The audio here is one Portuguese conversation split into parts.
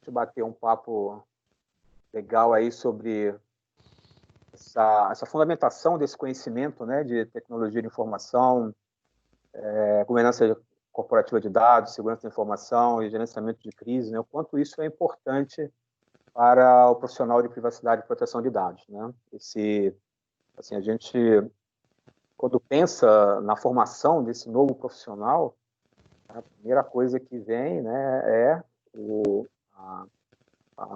gente bater um papo legal aí sobre essa fundamentação desse conhecimento, né, de tecnologia de informação, governança corporativa de dados, segurança da informação e gerenciamento de crise, né, o quanto isso é importante para o profissional de privacidade e proteção de dados, né? Assim, a gente, quando pensa na formação desse novo profissional, a primeira coisa que vem, né, é o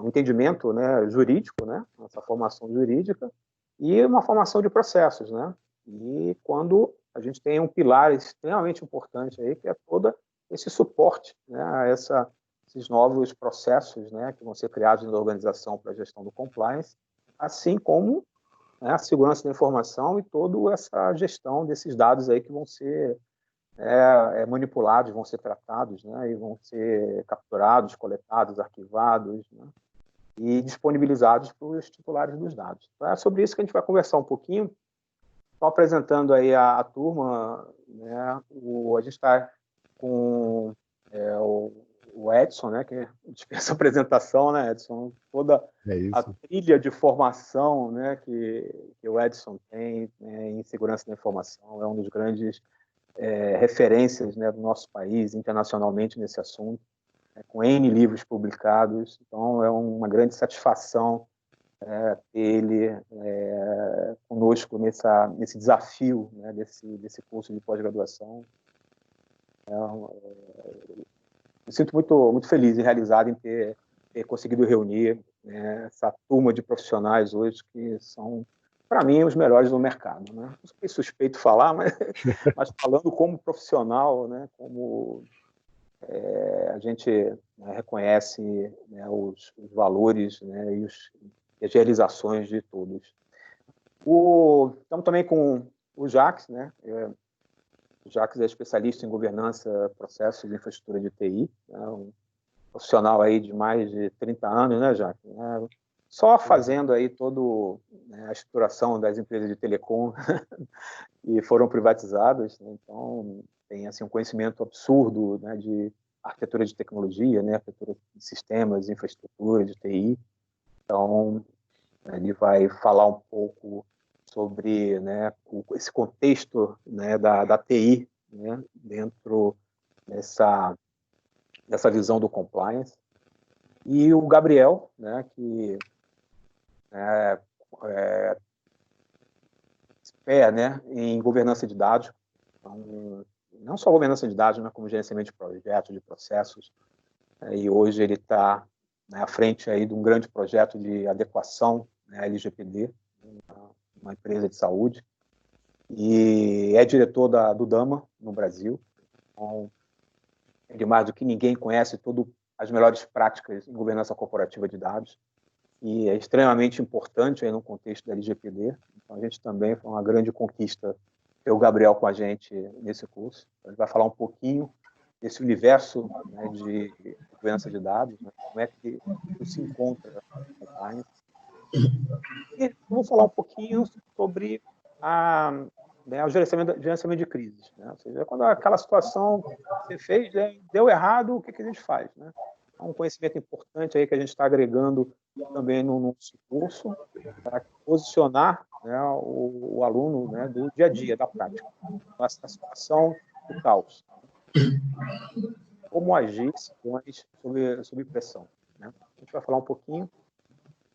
entendimento, né, jurídico, né, essa formação jurídica, e uma formação de processos, né? E quando a gente tem um pilar extremamente importante aí, que é todo esse suporte, né, a esses novos processos, né, que vão ser criados na organização para a gestão do compliance, assim como, né, a segurança da informação e toda essa gestão desses dados aí que vão ser manipulados, vão ser tratados, né, e vão ser capturados, coletados, arquivados, né, e disponibilizados para os titulares dos dados. Então, é sobre isso que a gente vai conversar um pouquinho. Estou apresentando aí a turma, né, a gente está com o Edson, né, que dispensa apresentação, né, Edson? Toda a trilha de formação, né, que o Edson tem, né, em segurança da informação, é um dos grandes referências, né, do nosso país, internacionalmente, nesse assunto, né, com N livros publicados. Então, é uma grande satisfação ter ele conosco nesse desafio, né, desse curso de pós-graduação. Me sinto muito feliz e realizado em ter conseguido reunir, né, essa turma de profissionais hoje que são, para mim, os melhores do mercado, né? Não sei suspeito falar, mas falando como profissional, né, como a gente, né, reconhece, né, os valores, né, e as realizações de todos. Estamos também com o Jacques, né? O Jacques é especialista em governança, processos e infraestrutura de TI, né? Um profissional aí de mais de 30 anos, né, Jacques? Só fazendo aí toda, né, a estruturação das empresas de telecom e foram privatizadas, né? Então tem assim um conhecimento absurdo, né, de arquitetura de tecnologia, né, arquitetura de sistemas, infraestrutura de TI. Então ele vai falar um pouco sobre, né, esse contexto, né, da TI, né, dentro dessa visão do compliance. E o Gabriel, né, que né, em governança de dados, então, não só governança de dados, mas como gerenciamento de projetos, de processos, e hoje ele está, né, à frente aí de um grande projeto de adequação, né, LGPD, uma empresa de saúde, e é diretor do Dama, no Brasil. Então, ele, mais do que ninguém, conhece todas as melhores práticas em governança corporativa de dados, e é extremamente importante aí no contexto da LGPD. Então, a gente também foi uma grande conquista ter o Gabriel com a gente nesse curso. Ele vai falar um pouquinho desse universo, né, de governança de dados, né, como é que isso se encontra no compliance. E vamos falar um pouquinho sobre o gerenciamento de crises, né? Ou seja, quando aquela situação que você fez, né, deu errado, o que a gente faz, né? É um conhecimento importante aí que a gente está agregando também no nosso curso, para posicionar, né, o aluno, né, do dia a dia, da prática, na situação do caos. Como agir em situações sob pressão, né? A gente vai falar um pouquinho.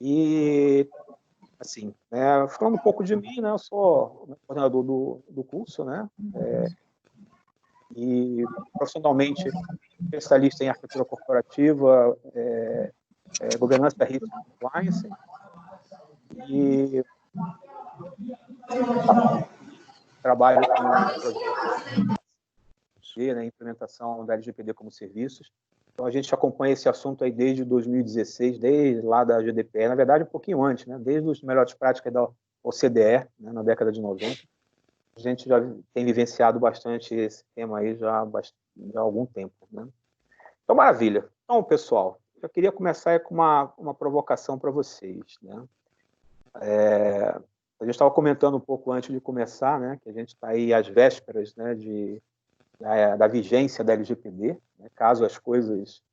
E, assim, falando um pouco de mim, né, eu sou coordenador do curso, né, e profissionalmente especialista em arquitetura corporativa, governança, risco e compliance, e trabalho com projetos, né, implementação da LGPD como serviços. Então, a gente acompanha esse assunto aí desde 2016, desde lá da GDPR, na verdade, um pouquinho antes, né, desde as melhores práticas da OCDE, né, na década de 90. A gente já tem vivenciado bastante esse tema aí já há algum tempo, né? Então, maravilha. Então, pessoal, eu queria começar com uma provocação para vocês, né? A gente estava comentando um pouco antes de começar, né, que a gente está aí às vésperas, né, da vigência da LGPD, né, caso as coisas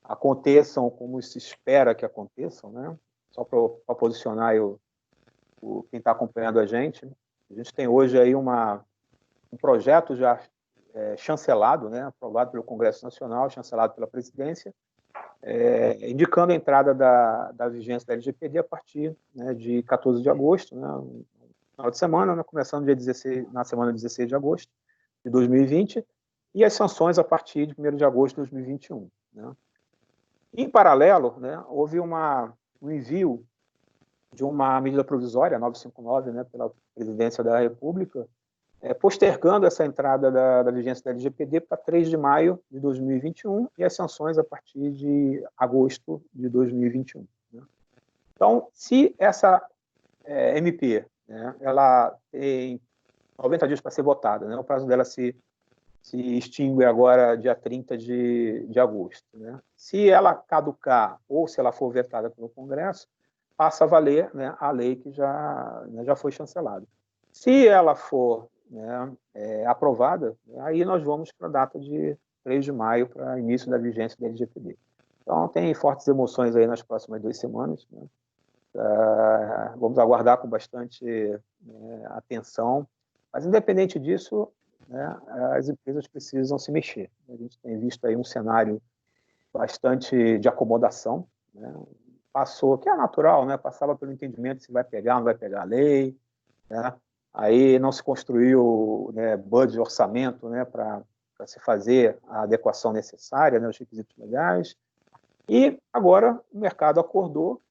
aconteçam como se espera que aconteçam, né? Só para posicionar quem está acompanhando a gente tem hoje aí um projeto já chancelado, né, aprovado pelo Congresso Nacional, chancelado pela presidência, indicando a entrada da vigência da LGPD a partir, né, de 14 de agosto, né, no final de semana, né, começando na semana 16 de agosto de 2020, e as sanções a partir de 1º de agosto de 2021. Né. Em paralelo, né, houve um envio de uma medida provisória, 959, né, pela Presidência da República, postergando essa entrada da vigência da LGPD para 3 de maio de 2021 e as sanções a partir de agosto de 2021. Né? Então, se essa MP, né, ela tem 90 dias para ser votada, né, o prazo dela se extingue agora dia 30 de agosto. Né? Se ela caducar ou se ela for vetada pelo Congresso, passa a valer, né, a lei que já foi chancelada. Se ela for, né, aprovada, aí nós vamos para a data de 3 de maio, para início da vigência da LGPD. Então, tem fortes emoções aí nas próximas 2 semanas. Né? Vamos aguardar com bastante atenção, mas, independente disso, né, as empresas precisam se mexer. A gente tem visto aí um cenário bastante de acomodação, né? Passou, que é natural, né? Passava pelo entendimento se vai pegar ou não vai pegar a lei, né? Aí não se construiu, né, budget, orçamento, né, para se fazer a adequação necessária, né, os requisitos legais, e agora o mercado acordou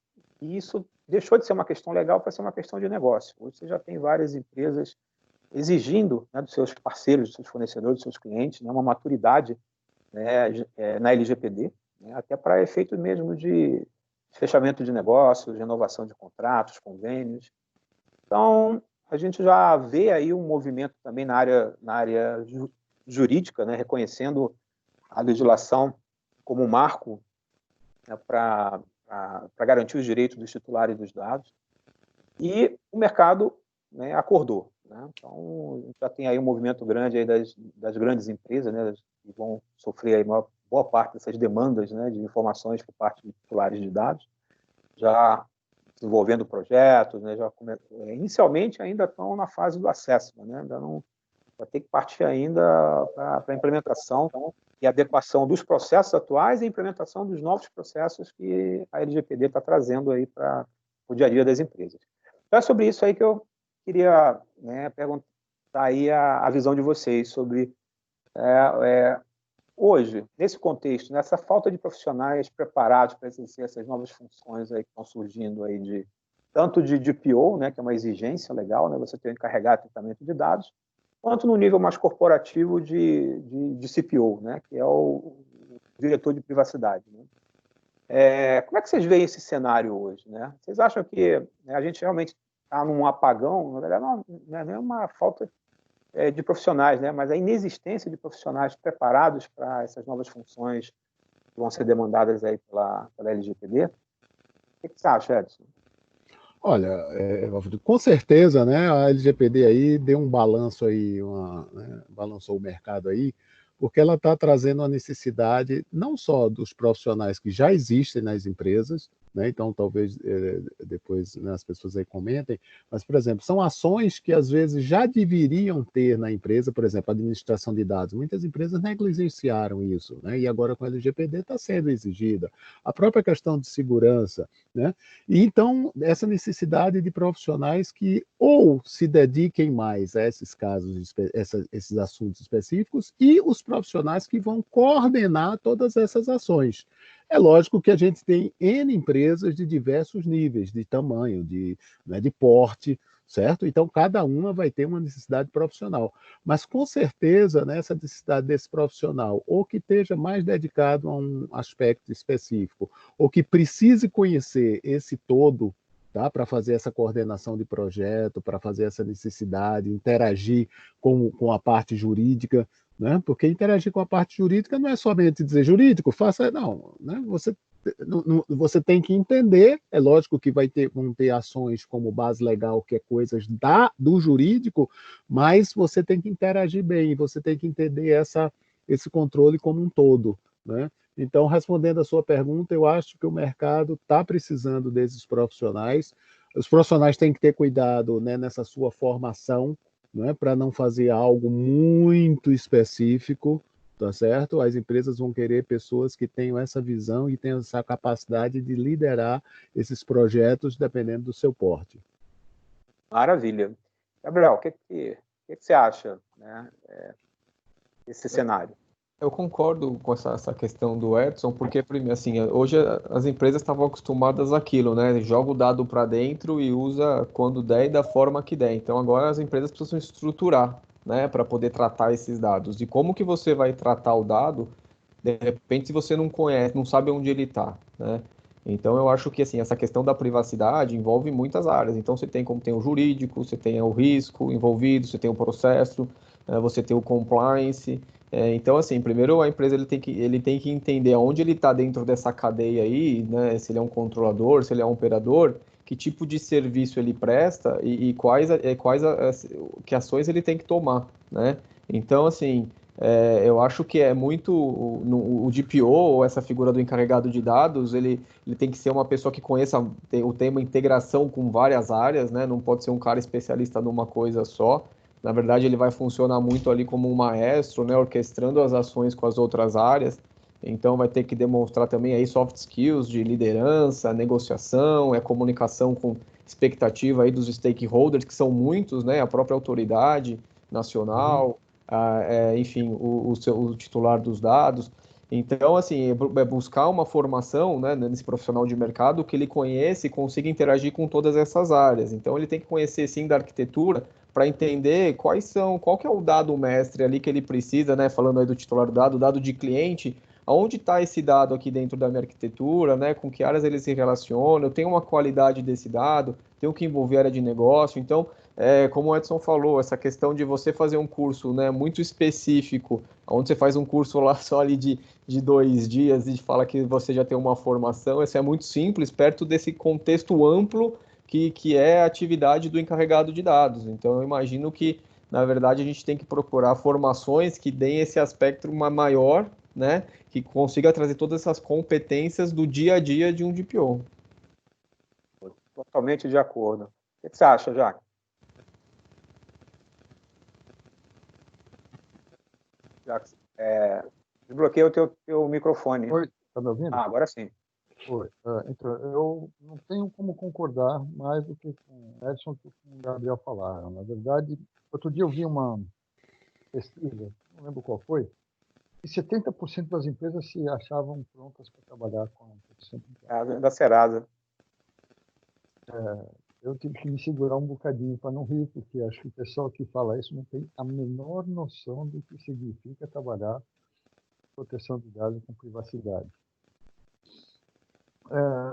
e isso deixou de ser uma questão legal para ser uma questão de negócio. Hoje você já tem várias empresas exigindo, né, dos seus parceiros, dos seus fornecedores, dos seus clientes, né, uma maturidade, né, na LGPD, né, até para efeito mesmo de fechamento de negócios, renovação de contratos, convênios. Então, a gente já vê aí um movimento também na área jurídica, né, reconhecendo a legislação como um marco, né, para garantir os direitos dos titulares dos dados. E o mercado, né, acordou. Né? Então, a gente já tem aí um movimento grande aí das grandes empresas, né, que vão sofrer aí boa parte dessas demandas, né, de informações por parte de titulares de dados, já desenvolvendo projetos, né, inicialmente ainda estão na fase do acesso, né, ainda não vai ter que partir ainda para a implementação e adequação dos processos atuais e a implementação dos novos processos que a LGPD está trazendo aí para o dia a dia das empresas. Então é sobre isso aí que eu queria, né, perguntar aí a visão de vocês sobre hoje, nesse contexto, nessa falta de profissionais preparados para exercer essas novas funções aí que estão surgindo aí tanto de DPO, né, que é uma exigência legal, né, você tem que carregar tratamento de dados, quanto no nível mais corporativo de CPO, né, que é o diretor de privacidade. Né? Como é que vocês veem esse cenário hoje? Né? Vocês acham que, né, a gente realmente está num apagão? Na verdade, não é uma falta de profissionais, né? Mas a inexistência de profissionais preparados para essas novas funções que vão ser demandadas aí pela LGPD. O que você acha, Edson? Olha, com certeza, né, a LGPD aí deu um balanço aí, balançou o mercado aí, porque ela está trazendo a necessidade não só dos profissionais que já existem nas empresas, né, então talvez depois, né, as pessoas aí comentem, mas, por exemplo, são ações que às vezes já deveriam ter na empresa, por exemplo, administração de dados. Muitas empresas negligenciaram isso, né, e agora com a LGPD está sendo exigida. A própria questão de segurança, né, e então essa necessidade de profissionais que ou se dediquem mais a esses casos, esses assuntos específicos, e os profissionais que vão coordenar todas essas ações. É lógico que a gente tem N empresas de diversos níveis, de tamanho, né, de porte, certo? Então, cada uma vai ter uma necessidade profissional. Mas, com certeza, né, essa necessidade desse profissional, ou que esteja mais dedicado a um aspecto específico, ou que precise conhecer esse todo, tá, para fazer essa coordenação de projeto, para fazer essa necessidade, interagir com a parte jurídica, né? Porque interagir com a parte jurídica não é somente dizer jurídico, faça, não, né? Você tem que entender, é lógico que vão ter ações como base legal, que é coisas do jurídico, mas você tem que interagir bem, você tem que entender esse controle como um todo. né? Então, respondendo a sua pergunta, eu acho que o mercado está precisando desses profissionais. Os profissionais têm que ter cuidado, né, nessa sua formação, né, para não fazer algo muito específico, tá certo? As empresas vão querer pessoas que tenham essa visão e tenham essa capacidade de liderar esses projetos, dependendo do seu porte. Maravilha. Gabriel, o que você acha, né, desse cenário? Eu concordo com essa questão do Edson, porque, primeiro, assim, hoje as empresas estavam acostumadas àquilo, né? Joga o dado para dentro e usa quando der e da forma que der. Então, agora as empresas precisam estruturar, né, para poder tratar esses dados. E como que você vai tratar o dado, de repente, se você não conhece, não sabe onde ele está, né? Então, eu acho que, assim, essa questão da privacidade envolve muitas áreas. Então, você tem como tem o jurídico, você tem o risco envolvido, você tem o processo, você tem o compliance. Então, assim, primeiro a empresa ele tem que entender onde ele está dentro dessa cadeia aí, né? Se ele é um controlador, se ele é um operador, que tipo de serviço ele presta e que ações ele tem que tomar, né? Então, assim, eu acho que é muito o DPO, ou essa figura do encarregado de dados, ele tem que ser uma pessoa que conheça o tema integração com várias áreas, né? Não pode ser um cara especialista numa coisa só. Na verdade, ele vai funcionar muito ali como um maestro, né, orquestrando as ações com as outras áreas. Então, vai ter que demonstrar também aí soft skills de liderança, negociação, comunicação com expectativa aí dos stakeholders, que são muitos, né, a própria autoridade nacional, enfim, o titular dos dados. Então, assim, é buscar uma formação, né, nesse profissional de mercado que ele conheça e consiga interagir com todas essas áreas. Então, ele tem que conhecer, sim, da arquitetura, para entender qual que é o dado mestre ali que ele precisa, né? Falando aí do titular do dado, dado de cliente, aonde está esse dado aqui dentro da minha arquitetura, né? Com que áreas ele se relaciona, eu tenho uma qualidade desse dado, tenho que envolver área de negócio. Então, como o Edson falou, essa questão de você fazer um curso, né, muito específico, onde você faz um curso lá só ali de 2 dias e fala que você já tem uma formação, isso é muito simples, perto desse contexto amplo que é a atividade do encarregado de dados. Então, eu imagino que, na verdade, a gente tem que procurar formações que deem esse aspecto maior, né? Que consiga trazer todas essas competências do dia a dia de um DPO. Totalmente de acordo. O que você acha, Jaque? Jaque, desbloqueia o teu microfone. Oi, está me ouvindo? Agora sim. Oi. Então, eu não tenho como concordar mais do que com o Edson e com o Gabriel falaram. Na verdade, outro dia eu vi uma pesquisa, não lembro qual foi, e 70% das empresas se achavam prontas para trabalhar com a 100%. Da Serasa. Eu tive que me segurar um bocadinho para não rir, porque acho que o pessoal que fala isso não tem a menor noção do que significa trabalhar com proteção de dados com privacidade.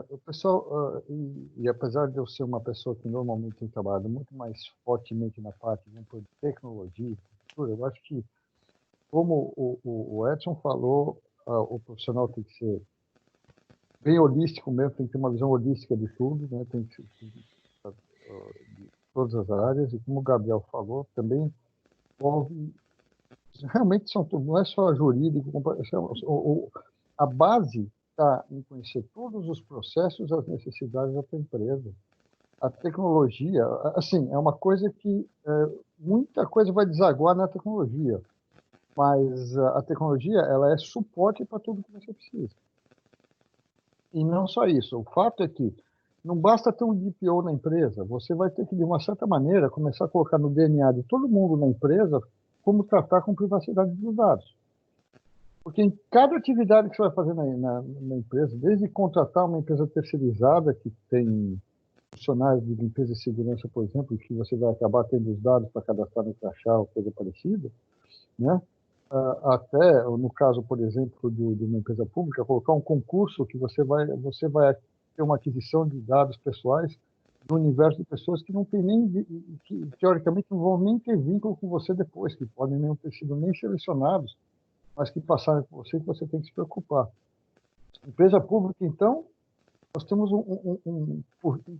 O pessoal, e apesar de eu ser uma pessoa que normalmente tem trabalhado muito mais fortemente na parte de tecnologia, eu acho que, como o Edson falou, o profissional tem que ser bem holístico mesmo, tem que ter uma visão holística de tudo, né? Tem que de todas as áreas, e como o Gabriel falou, também envolve, realmente não é só jurídico, a base está em conhecer todos os processos, as necessidades da tua empresa. A tecnologia, assim, é uma coisa que muita coisa vai desaguar na tecnologia, mas a tecnologia ela é suporte para tudo que você precisa. E não só isso, o fato é que não basta ter um DPO na empresa, você vai ter que, de uma certa maneira, começar a colocar no DNA de todo mundo na empresa como tratar com privacidade dos dados. Porque em cada atividade que você vai fazer na empresa, desde contratar uma empresa terceirizada que tem funcionários de limpeza e segurança, por exemplo, que você vai acabar tendo os dados para cadastrar no crachá ou coisa parecida, né? Até, no caso, por exemplo, de uma empresa pública, colocar um concurso que você vai ter uma aquisição de dados pessoais no universo de pessoas que não tem nem, que teoricamente não vão nem ter vínculo com você depois, que podem não ter sido nem selecionados, mas que passaram por você, que você tem que se preocupar. Empresa pública, então, nós temos um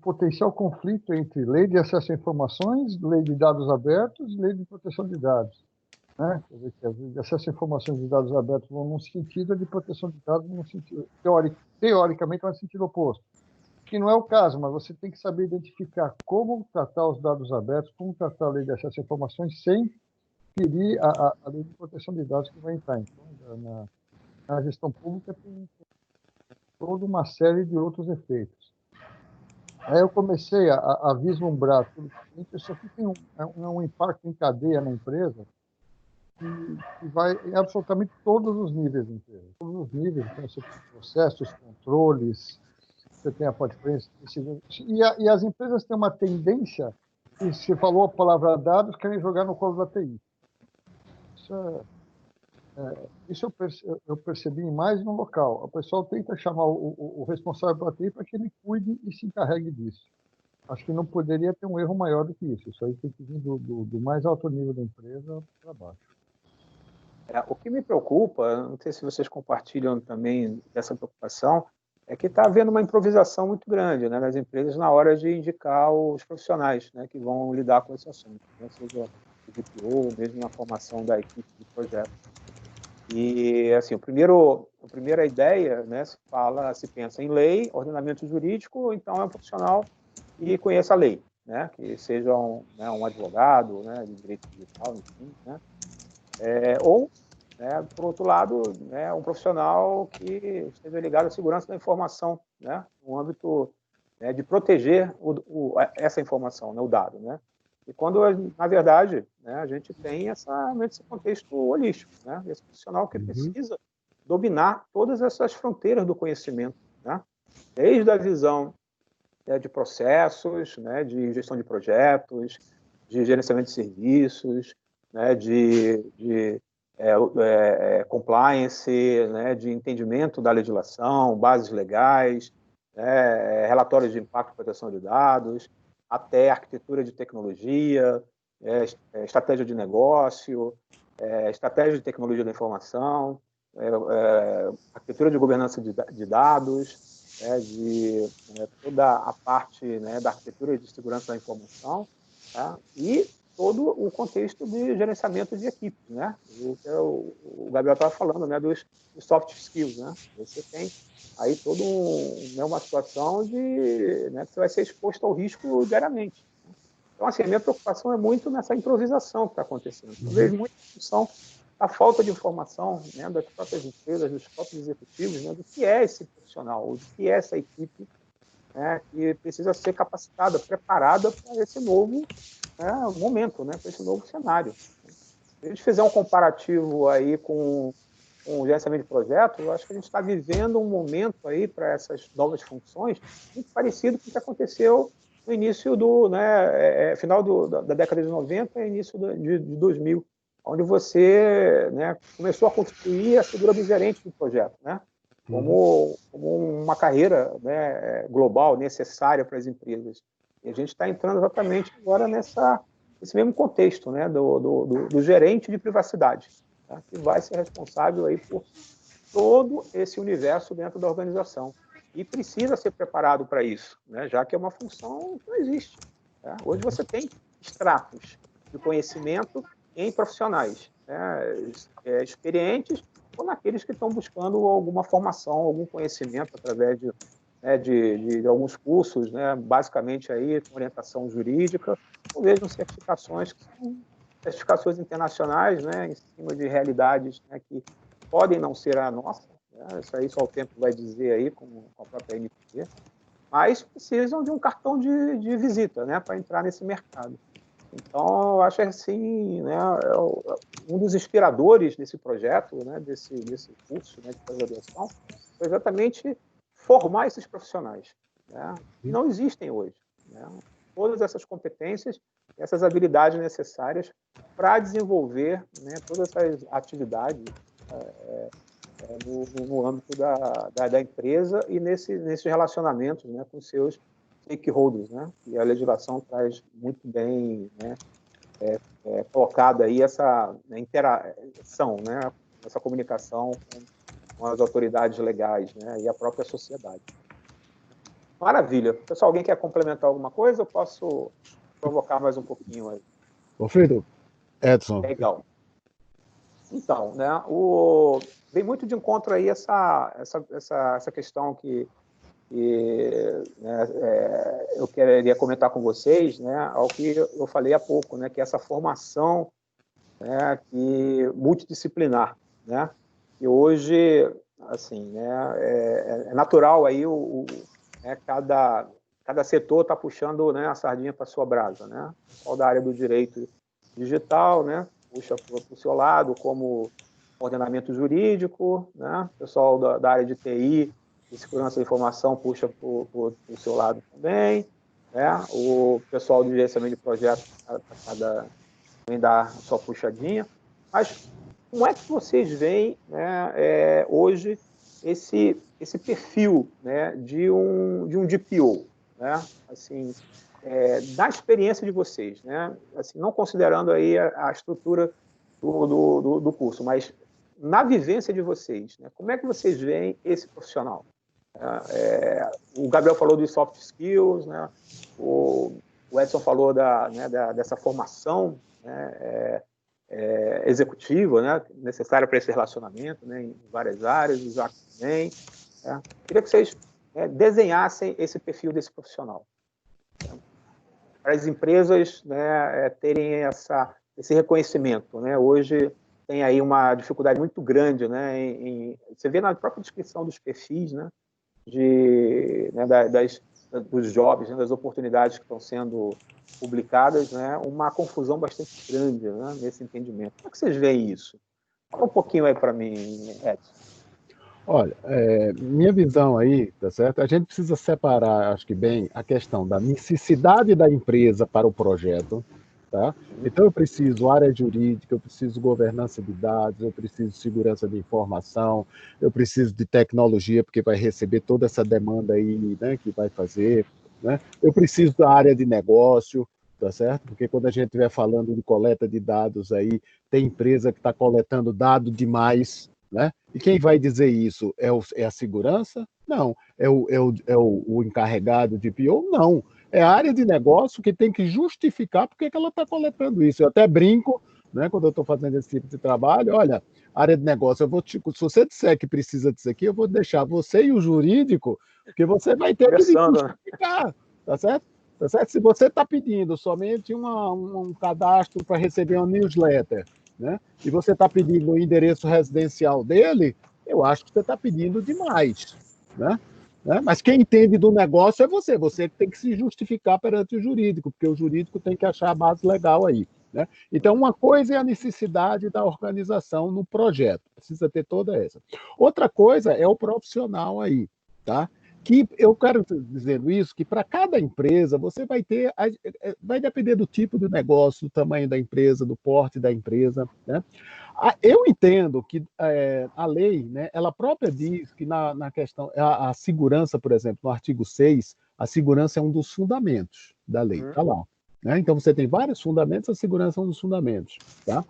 potencial conflito entre lei de acesso a informações, lei de dados abertos e lei de proteção de dados. né? Quer dizer, que de acesso a informações de dados abertos vão num sentido, a de proteção de dados num sentido, teoricamente, vai no sentido oposto. Que não é o caso, mas você tem que saber identificar como tratar os dados abertos, como tratar a lei de acesso a informações sem ferir a lei de proteção de dados que vai entrar. Então, na gestão pública tem toda uma série de outros efeitos. Aí eu comecei a vislumbrar tudo o seguinte, isso aqui tem um impacto em cadeia na empresa que vai em absolutamente todos os níveis da empresa. Todos os níveis, então você tem processos, controles, você tem a parte de frente, e as empresas têm uma tendência, e se falou a palavra dados, querem jogar no colo da TI. Isso eu percebi mais no local. O pessoal tenta chamar o responsável pela TI para que ele cuide e se encarregue disso. Acho que não poderia ter um erro maior do que isso. Isso aí tem que vir do mais alto nível da empresa para baixo. O que me preocupa, não sei se vocês compartilham também dessa preocupação, é que está havendo uma improvisação muito grande, né, nas empresas na hora de indicar os profissionais, né, que vão lidar com esse assunto, né, seja o DPO, mesmo na formação da equipe de projeto. E assim, a primeira ideia, né, se pensa em lei, ordenamento jurídico, então é um profissional que conheça a lei, né, que seja um advogado, né, de direito digital, enfim, né, ou, né, por outro lado, né, um profissional que esteja ligado à segurança da informação, né, no âmbito, né, de proteger essa informação, né, o dado, né. E quando, na verdade, né, a gente tem esse contexto holístico, né, esse profissional que precisa dominar todas essas fronteiras do conhecimento, né, desde a visão, né, de processos, né, de gestão de projetos, de gerenciamento de serviços, né, de compliance, né, de entendimento da legislação, bases legais, né, relatórios de impacto e proteção de dados, até arquitetura de tecnologia, estratégia de negócio, estratégia de tecnologia da informação, arquitetura de governança de dados, toda a parte, né, da arquitetura de segurança da informação, tá? E todo o contexto de gerenciamento de equipes, né? O Gabriel estava falando, né, dos soft skills, né? Você tem aí toda uma situação né, que você vai ser exposto ao risco diariamente. Então, assim, a minha preocupação é muito nessa improvisação que está acontecendo. Eu vejo muita discussão da falta de informação, né, das próprias empresas, dos próprios executivos, né, do que é esse profissional, do que é essa equipe, né, que precisa ser capacitada, preparada para esse novo, né, momento, né, para esse novo cenário. Se a gente fizer um comparativo aí com o gerenciamento de projeto, eu acho que a gente está vivendo um momento aí para essas novas funções muito parecido com o que aconteceu no início final da década de 90 e início de 2000, onde você, né, começou a construir a figura do gerente do projeto, né, como uma carreira, né, global necessária para as empresas. E a gente está entrando exatamente agora nesse mesmo contexto, né, do gerente de privacidade, tá, que vai ser responsável aí por todo esse universo dentro da organização. E precisa ser preparado para isso, né, já que é uma função que não existe. Tá? Hoje você tem estratos de conhecimento em profissionais, né, experientes, ou naqueles que estão buscando alguma formação, algum conhecimento através de alguns cursos, né, basicamente aí com orientação jurídica, ou mesmo certificações que são certificações internacionais, né, em cima de realidades, né, que podem não ser a nossa, né, isso aí só o tempo vai dizer aí com a própria NPD, mas precisam de um cartão de visita, né, para entrar nesse mercado. Então, eu acho assim, né, um dos inspiradores desse projeto, né, desse curso, né, de pós-graduação, foi exatamente formar esses profissionais, né, que não existem hoje, né, todas essas competências, essas habilidades necessárias para desenvolver, né, todas essas atividades no âmbito da empresa e nesses relacionamentos, né, com seus stakeholders, né, e a legislação traz muito bem, né, colocada aí essa interação, né, essa comunicação com as autoridades legais, né, e a própria sociedade. Maravilha. Pessoal, alguém quer complementar alguma coisa? Eu posso provocar mais um pouquinho aí. Ô, Fredo, Edson, Legal. Então, né, vem muito de encontro aí essa questão que né, eu queria comentar com vocês, né, ao que eu falei há pouco, né, que é essa formação, né, multidisciplinar, né, que hoje, assim, né, é natural aí né, cada setor está puxando, né, a sardinha para sua brasa, né, o pessoal da área do direito digital, né, puxa para o seu lado como ordenamento jurídico, né, o pessoal da área de TI e segurança da informação puxa para o seu lado também, né, o pessoal do gerenciamento de projetos também dá a sua puxadinha, mas como é que vocês veem, né, hoje esse perfil, né, de um DPO, né, assim, da experiência de vocês, né, assim, não considerando aí a estrutura do curso, mas na vivência de vocês, né, como é que vocês veem esse profissional? O Gabriel falou dos soft skills, né, o Edson falou dessa formação, né, executiva, né, necessária para esse relacionamento, né, em várias áreas, o Isaac também. Né. Queria que vocês desenhassem esse perfil desse profissional, né, para as empresas, né, terem esse reconhecimento, né. Hoje tem aí uma dificuldade muito grande, né, você vê na própria descrição dos perfis, né, né, dos jobs, né, das oportunidades que estão sendo publicadas, né, uma confusão bastante grande, né, nesse entendimento. Como é que vocês veem isso? Fala um pouquinho aí para mim, Edson. Olha, minha visão aí, tá certo? A gente precisa separar, acho que bem, a questão da necessidade da empresa para o projeto, tá? Então eu preciso área jurídica, eu preciso governança de dados, eu preciso segurança de informação, eu preciso de tecnologia, porque vai receber toda essa demanda aí, né, que vai fazer, né? Eu preciso da área de negócio, tá certo? Porque quando a gente estiver falando de coleta de dados aí, tem empresa que está coletando dado demais, né? E quem vai dizer isso? É a segurança? Não. É o encarregado de PO? Não. É a área de negócio que tem que justificar porque que ela está coletando isso. Eu até brinco, né, quando eu estou fazendo esse tipo de trabalho, olha, área de negócio, se você disser que precisa disso aqui, eu vou deixar você e o jurídico, porque você vai ter que justificar, tá certo? Tá certo? Se você está pedindo somente um cadastro para receber uma newsletter, né, e você está pedindo o endereço residencial dele, eu acho que você está pedindo demais, né? Mas quem entende do negócio é você que tem que se justificar perante o jurídico, porque o jurídico tem que achar a base legal aí, né? Então, uma coisa é a necessidade da organização no projeto, precisa ter toda essa. Outra coisa é o profissional aí, tá? Que eu quero dizendo isso, que para cada empresa você vai ter, vai depender do tipo de negócio, do tamanho da empresa, do porte da empresa, né? Eu entendo que a lei, né, ela própria diz que na questão, a segurança, por exemplo, no artigo 6, a segurança é um dos fundamentos da lei, está lá. Né? Então você tem vários fundamentos, a segurança é um dos fundamentos, tá?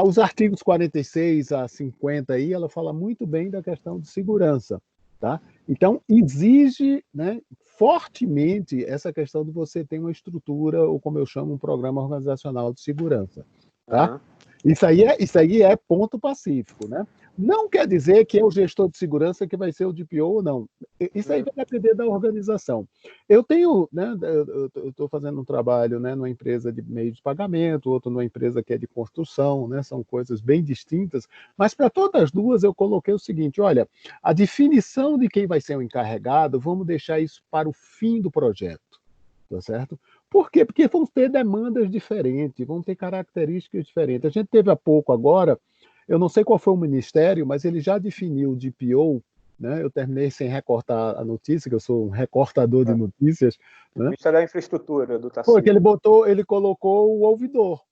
Os artigos 46 a 50 aí, ela fala muito bem da questão de segurança, tá? Então, exige, né, fortemente essa questão de você ter uma estrutura, ou como eu chamo, um programa organizacional de segurança. Tá? Isso aí é ponto pacífico. Né? Não quer dizer que é o gestor de segurança que vai ser o DPO ou não. Isso aí vai depender da organização. Eu tenho, né, eu estou fazendo um trabalho, né, numa empresa de meio de pagamento, outro numa empresa que é de construção, né, são coisas bem distintas, mas para todas as duas eu coloquei o seguinte, olha, a definição de quem vai ser o encarregado, vamos deixar isso para o fim do projeto, tá certo? Por quê? Porque vão ter demandas diferentes, vão ter características diferentes. A gente teve há pouco agora, eu não sei qual foi o ministério, mas ele já definiu o DPO, né? Eu terminei sem recortar a notícia, que eu sou um recortador de notícias. Né? Ministério da Infraestrutura do Tarcísio. Porque ele colocou o ouvidor.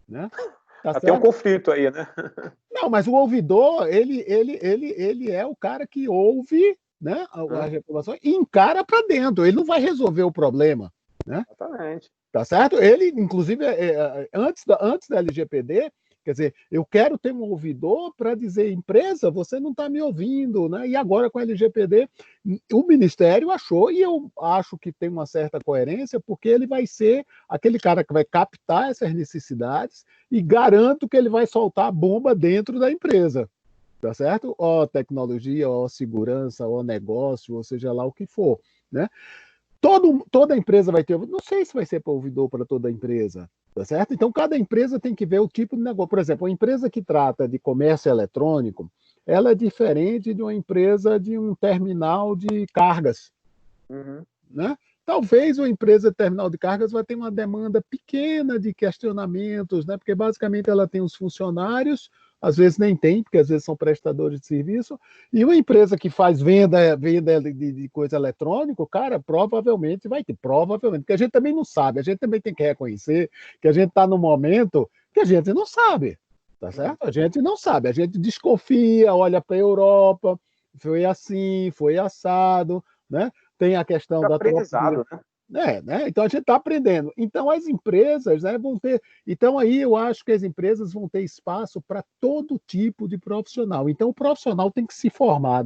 Né? Tá tem um conflito aí, né? Não, mas o ouvidor, ele é o cara que ouve, né, a reclamação e encara para dentro. Ele não vai resolver o problema. Né? Exatamente. Tá certo? Ele, inclusive, antes da LGPD, Quer dizer, eu quero ter um ouvidor para dizer, empresa, você não está me ouvindo, né? E agora com a LGPD, o Ministério achou, e eu acho que tem uma certa coerência, porque ele vai ser aquele cara que vai captar essas necessidades e garanto que ele vai soltar a bomba dentro da empresa, tá certo? Ó tecnologia, ó segurança, ó negócio, ou seja lá o que for, né? Toda empresa vai ter, não sei se vai ser para ouvidor para toda empresa, tá certo? Então, cada empresa tem que ver o tipo de negócio. Por exemplo, uma empresa que trata de comércio eletrônico, ela é diferente de uma empresa de um terminal de cargas, né? Talvez uma empresa de terminal de cargas vai ter uma demanda pequena de questionamentos, né? Porque basicamente ela tem os funcionários, às vezes nem tem, porque às vezes são prestadores de serviço, e uma empresa que faz venda de coisa eletrônica, cara, provavelmente vai ter, provavelmente, porque a gente também não sabe, a gente também tem que reconhecer que a gente está num momento que a gente não sabe, tá certo? A gente não sabe, a gente desconfia, olha para a Europa, foi assim, foi assado, né? Tem a questão da aprendizado, né? Então a gente está aprendendo. Então as empresas, né, vão ter. Então aí eu acho que as empresas vão ter espaço para todo tipo de profissional. Então o profissional tem que se formar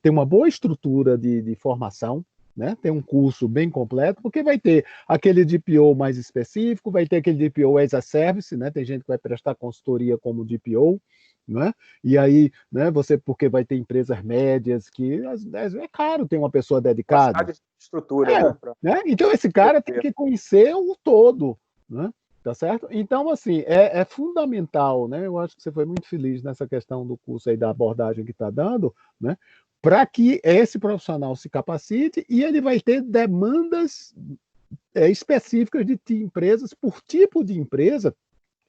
tem uma boa estrutura de formação, né? Tem um curso bem completo, porque vai ter aquele DPO mais específico, vai ter aquele DPO as a service, né? Tem gente que vai prestar consultoria como DPO. Né? E aí, né, porque vai ter empresas médias que é caro ter uma pessoa dedicada. De estrutura, né? Então esse cara tem que conhecer o todo, né? Tá certo? Então, assim, é fundamental, né? Eu acho que você foi muito feliz nessa questão do curso aí, da abordagem que está dando, né? Para que esse profissional se capacite e ele vai ter demandas específicas de empresas, por tipo de empresa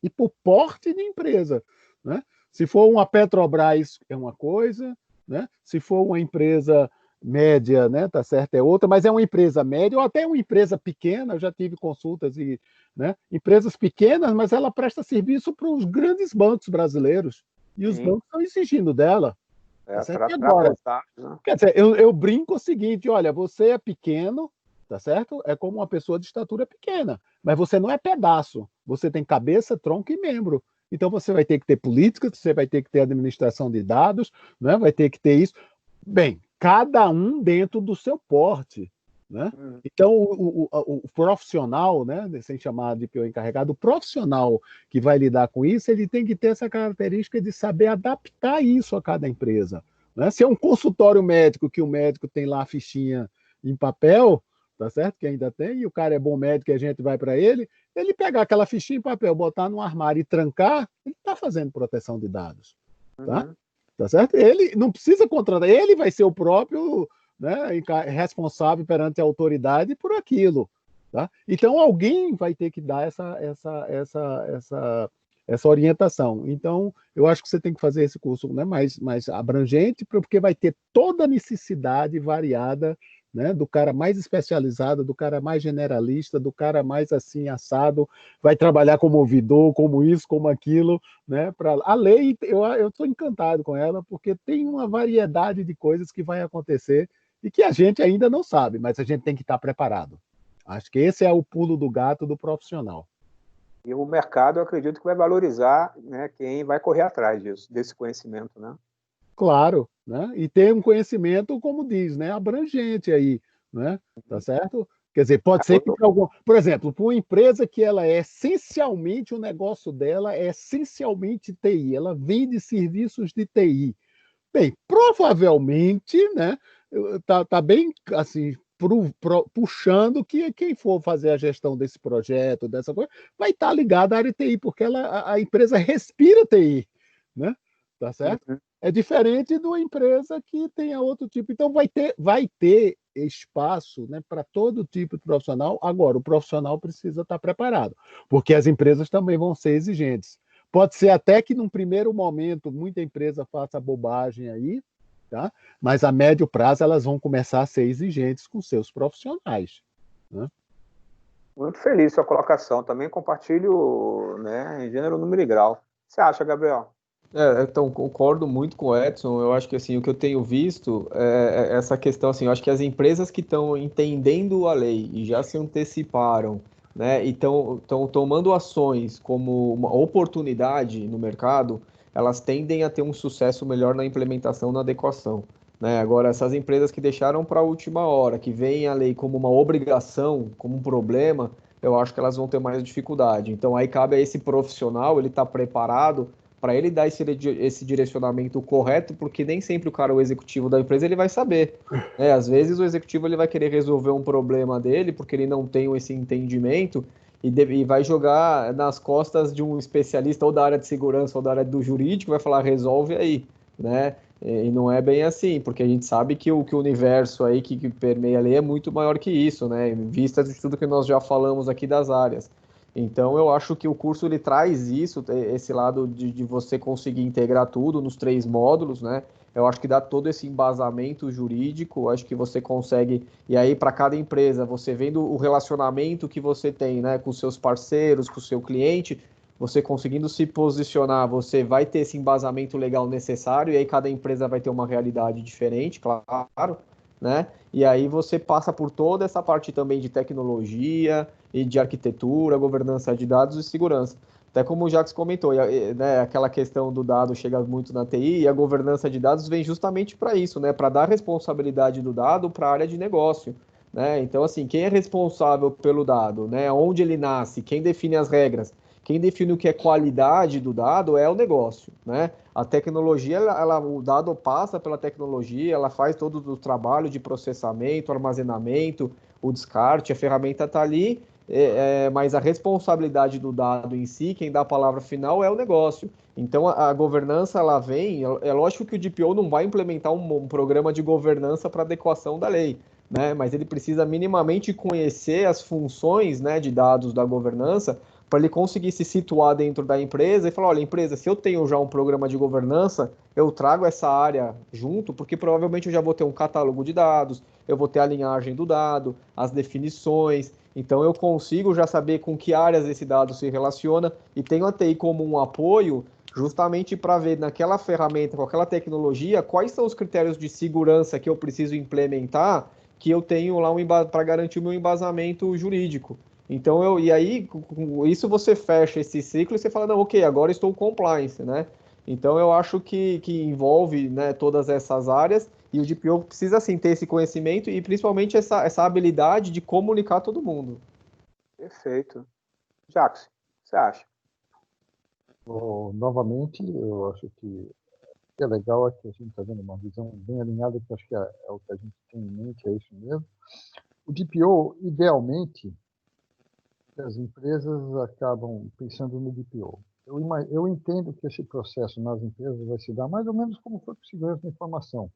e por porte de empresa, né? Se for uma Petrobras, é uma coisa, né? Se for uma empresa média, né, tá certo, é outra, mas é uma empresa média ou até uma empresa pequena, eu já tive consultas e, né, empresas pequenas, mas ela presta serviço para os grandes bancos brasileiros e os bancos estão exigindo dela. Tá certo? E agora, quer dizer, eu brinco o seguinte, olha, você é pequeno, tá certo? É como uma pessoa de estatura pequena, mas você não é pedaço, você tem cabeça, tronco e membro. Então você vai ter que ter política, você vai ter que ter administração de dados, né? Vai ter que ter isso. Bem, cada um dentro do seu porte, né? Então o profissional, né? Sem chamar de PO encarregado, o profissional que vai lidar com isso, ele tem que ter essa característica de saber adaptar isso a cada empresa, né? Se é um consultório médico que o médico tem lá a fichinha em papel, tá certo? Que ainda tem, e o cara é bom médico e a gente vai para ele pegar aquela fichinha em papel, botar no armário e trancar, ele está fazendo proteção de dados, tá? Tá certo? Ele não precisa contratar, ele vai ser o próprio, né, responsável perante a autoridade por aquilo, tá? Então alguém vai ter que dar essa orientação. Então eu acho que você tem que fazer esse curso, né, mais abrangente, porque vai ter toda a necessidade variada, né, do cara mais especializado, do cara mais generalista, do cara mais assim assado, vai trabalhar como ouvidor, como isso, como aquilo, né? A lei, eu estou encantado com ela, porque tem uma variedade de coisas que vai acontecer e que a gente ainda não sabe, mas a gente tem que estar preparado. Acho que esse é o pulo do gato do profissional. E o mercado, eu acredito que vai valorizar, né, quem vai correr atrás desse conhecimento, né? Claro, né? E ter um conhecimento, como diz, né, abrangente aí, né? Tá certo? Quer dizer, pode ser que, por exemplo, para uma empresa que ela é essencialmente, o negócio dela é essencialmente TI, ela vende serviços de TI. Bem, provavelmente, né, tá bem assim, puxando que quem for fazer a gestão desse projeto, dessa coisa, vai estar ligado à área de TI, porque a empresa respira TI, né? Tá certo? É diferente de uma empresa que tenha outro tipo. Então, vai ter espaço, né, para todo tipo de profissional. Agora, o profissional precisa estar preparado, porque as empresas também vão ser exigentes. Pode ser até que, num primeiro momento, muita empresa faça bobagem aí, tá? Mas a médio prazo elas vão começar a ser exigentes com seus profissionais, né? Muito feliz com a colocação. Também compartilho, né, em gênero, número e grau. O que você acha, Gabriel? Então, concordo muito com o Edson. Eu acho que assim, o que eu tenho visto é essa questão, assim, eu acho que as empresas que estão entendendo a lei e já se anteciparam né, e estão tomando ações como uma oportunidade no mercado, elas tendem a ter um sucesso melhor na implementação, na adequação, né? Agora, essas empresas que deixaram para a última hora, que veem a lei como uma obrigação, como um problema, eu acho que elas vão ter mais dificuldade. Então, aí cabe a esse profissional, ele estar preparado para ele dar esse direcionamento correto, porque nem sempre o cara, o executivo da empresa, ele vai saber, né? Às vezes o executivo ele vai querer resolver um problema dele, porque ele não tem esse entendimento, e vai jogar nas costas de um especialista ou da área de segurança ou da área do jurídico, vai falar, resolve aí, né? E não é bem assim, porque a gente sabe que o universo aí que permeia a lei é muito maior que isso, né? Em vista de tudo que nós já falamos aqui das áreas. Então, eu acho que o curso ele traz isso, esse lado de você conseguir integrar tudo nos 3 módulos, né? Eu acho que dá todo esse embasamento jurídico, acho que você consegue, e aí para cada empresa, você vendo o relacionamento que você tem, né, com seus parceiros, com o seu cliente, você conseguindo se posicionar, você vai ter esse embasamento legal necessário, e aí cada empresa vai ter uma realidade diferente, claro, né? E aí você passa por toda essa parte também de tecnologia e de arquitetura, governança de dados e segurança. Até como o Jacques comentou, né, aquela questão do dado chega muito na TI, e a governança de dados vem justamente para isso, né, para dar responsabilidade do dado para a área de negócio, né? Então, assim, quem é responsável pelo dado, né, onde ele nasce, quem define as regras, quem define o que é qualidade do dado é o negócio, né? A tecnologia, o dado passa pela tecnologia, ela faz todo o trabalho de processamento, armazenamento, o descarte, a ferramenta está ali, mas a responsabilidade do dado em si, quem dá a palavra final é o negócio. Então, a governança, ela vem, é lógico que o DPO não vai implementar um programa de governança para adequação da lei, né? Mas ele precisa minimamente conhecer as funções, né, de dados da governança, para ele conseguir se situar dentro da empresa e falar, olha, empresa, se eu tenho já um programa de governança, eu trago essa área junto, porque provavelmente eu já vou ter um catálogo de dados, eu vou ter a linhagem do dado, as definições, então eu consigo já saber com que áreas esse dado se relaciona e tenho a TI como um apoio justamente para ver naquela ferramenta, com aquela tecnologia, quais são os critérios de segurança que eu preciso implementar, que eu tenho lá para garantir o meu embasamento jurídico. Então, e aí, com isso você fecha esse ciclo e você fala, não, ok, agora estou compliance, né? Então, eu acho que envolve, né, todas essas áreas, e o DPO precisa, sim, ter esse conhecimento e, principalmente, essa habilidade de comunicar todo mundo. Perfeito. Jacques, o que você acha? Novamente, eu acho que é legal é que a gente está vendo uma visão bem alinhada, que acho que é o que a gente tem em mente, é isso mesmo. O DPO, idealmente, as empresas acabam pensando no DPO. Eu entendo que esse processo nas empresas vai se dar mais ou menos como foi com segurança da informação.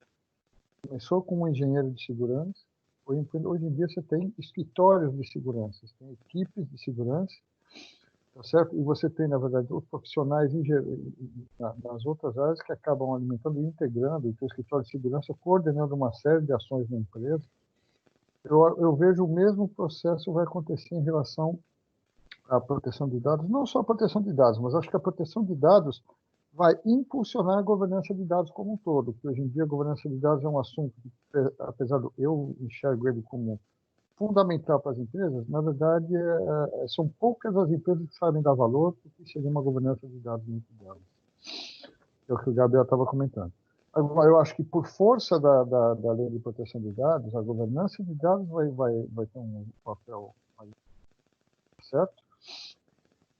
Começou com um engenheiro de segurança, hoje em dia você tem escritórios de segurança, você tem equipes de segurança, tá certo? E você tem, na verdade, os profissionais nas outras áreas que acabam alimentando e integrando o seu escritório de segurança, coordenando uma série de ações na empresa. Eu vejo o mesmo processo vai acontecer em relação à proteção de dados, não só a proteção de dados, mas acho que a proteção de dados vai impulsionar a governança de dados como um todo, porque hoje em dia a governança de dados é um assunto que, apesar de eu enxergo ele como fundamental para as empresas, na verdade, são poucas as empresas que sabem dar valor para que seria uma governança de dados muito delas. É o que o Gabriel estava comentando. Eu acho que, por força da lei de proteção de dados, a governança de dados vai ter um papel certo?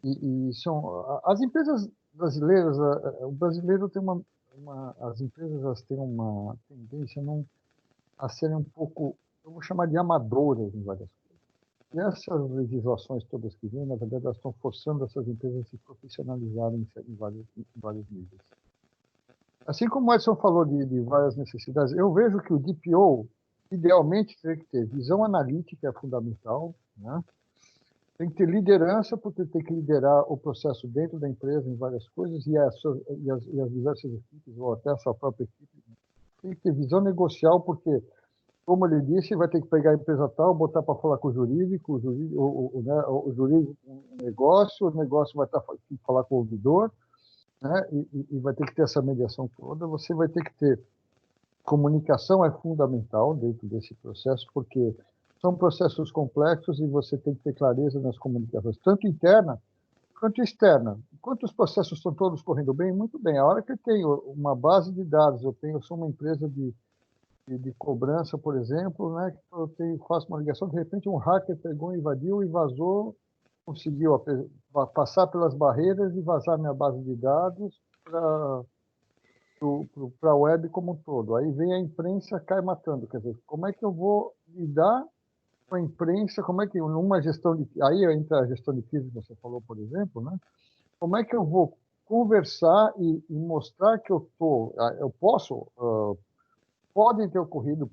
E são as empresas brasileiras, o brasileiro tem as empresas elas têm uma tendência a serem um pouco, eu vou chamar de amadoras em várias coisas. E essas legislações todas que vêm, na verdade, elas estão forçando essas empresas a se profissionalizarem em vários níveis. Assim como o Edson falou de várias necessidades, eu vejo que o DPO, idealmente, tem que ter visão analítica, é fundamental, né? Tem que ter liderança, porque tem que liderar o processo dentro da empresa em várias coisas, e as diversas equipes, ou até a sua própria equipe. Tem que ter visão negocial, porque, como ele disse, vai ter que pegar a empresa tal, botar para falar com o jurídico, o jurídico o negócio vai falar com o ouvidor, né? E vai ter que ter essa mediação toda. Você vai ter que ter comunicação, é fundamental dentro desse processo, porque São processos complexos e você tem que ter clareza nas comunicações, tanto interna quanto externa. Enquanto os processos estão todos correndo bem, muito bem. A hora que eu tenho uma base de dados, eu sou uma empresa de cobrança, por exemplo, né, que faço uma ligação, de repente um hacker pegou, invadiu e vazou, conseguiu passar pelas barreiras e vazar minha base de dados para a web como um todo. Aí vem a imprensa, cai matando. Quer dizer, como é que eu vou lidar com a imprensa? Como é que, numa gestão de... Aí entra a gestão de crise que você falou, por exemplo, né? Como é que eu vou conversar e mostrar que eu posso... podem ter ocorrido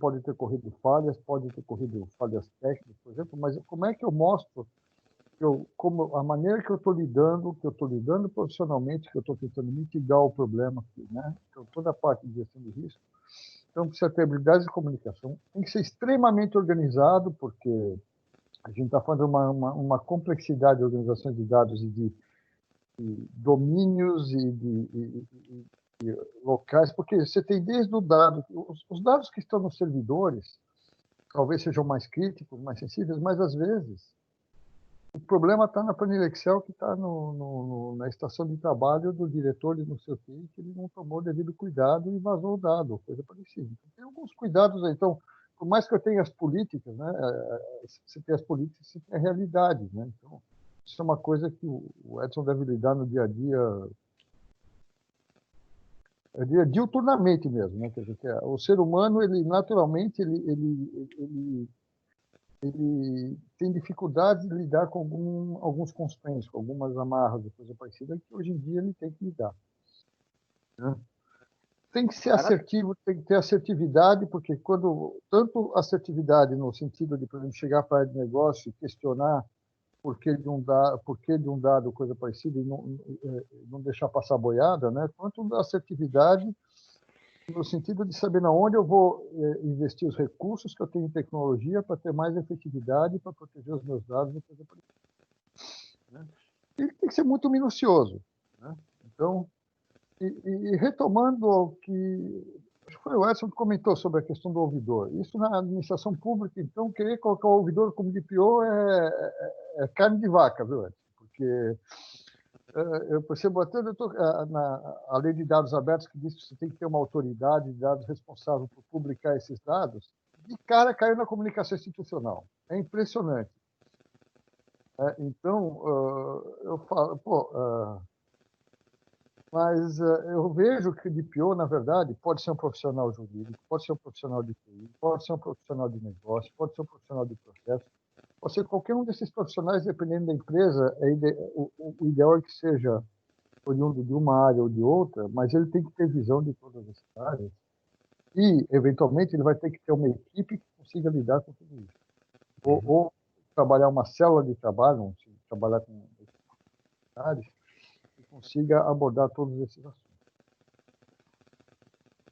falhas, podem ter ocorrido falhas técnicas, por exemplo, mas como é que eu mostro como a maneira que eu estou lidando profissionalmente, que eu estou tentando mitigar o problema aqui, né? Então, toda a parte de gestão de risco. Então, precisa ter habilidades de comunicação, tem que ser extremamente organizado, porque a gente está falando uma complexidade de organizações de dados e de domínios e de locais, porque você tem desde o dado, os dados que estão nos servidores, talvez sejam mais críticos, mais sensíveis, mas às vezes o problema está na planilha Excel que está na estação de trabalho do diretor de não sei o quê, que ele não tomou o devido cuidado e vazou o dado, coisa parecida. Então, tem alguns cuidados aí. Então, por mais que eu tenha as políticas, né, você tem as políticas, você tem a realidade, né? Então, isso é uma coisa que o Edson deve lidar no dia a dia, diuturnamente mesmo, né? Quer dizer, o ser humano, ele naturalmente, ele tem dificuldade de lidar com alguns constraints, com algumas amarras e coisa parecida, que hoje em dia ele tem que lidar, né? Tem que ser assertivo, tem que ter assertividade, porque tanto assertividade no sentido de, por exemplo, chegar para a área de negócio e questionar por que de um dado, coisa parecida, e não deixar passar boiada, né? Quanto assertividade no sentido de saber na onde eu vou investir os recursos que eu tenho em tecnologia para ter mais efetividade, para proteger os meus dados e coisa parecida, né? E tem que ser muito minucioso, né? Então, e retomando ao que acho que foi o Edson que comentou sobre a questão do ouvidor. Isso na administração pública, então, querer colocar o ouvidor como DPO é carne de vaca, viu, Edson? Porque eu percebo até a lei de dados abertos que diz que você tem que ter uma autoridade de dados responsável por publicar esses dados, de cara caiu na comunicação institucional. É impressionante. Então, eu falo, mas eu vejo que o DPO, na verdade, pode ser um profissional jurídico, pode ser um profissional de TI, pode ser um profissional de negócio, pode ser um profissional de processo. Ou seja, qualquer um desses profissionais, dependendo da empresa, o ideal é que seja oriundo de uma área ou de outra, mas ele tem que ter visão de todas as áreas e, eventualmente, ele vai ter que ter uma equipe que consiga lidar com tudo isso. Ou trabalhar uma célula de trabalho, trabalhar com áreas, que consiga abordar todos esses assuntos.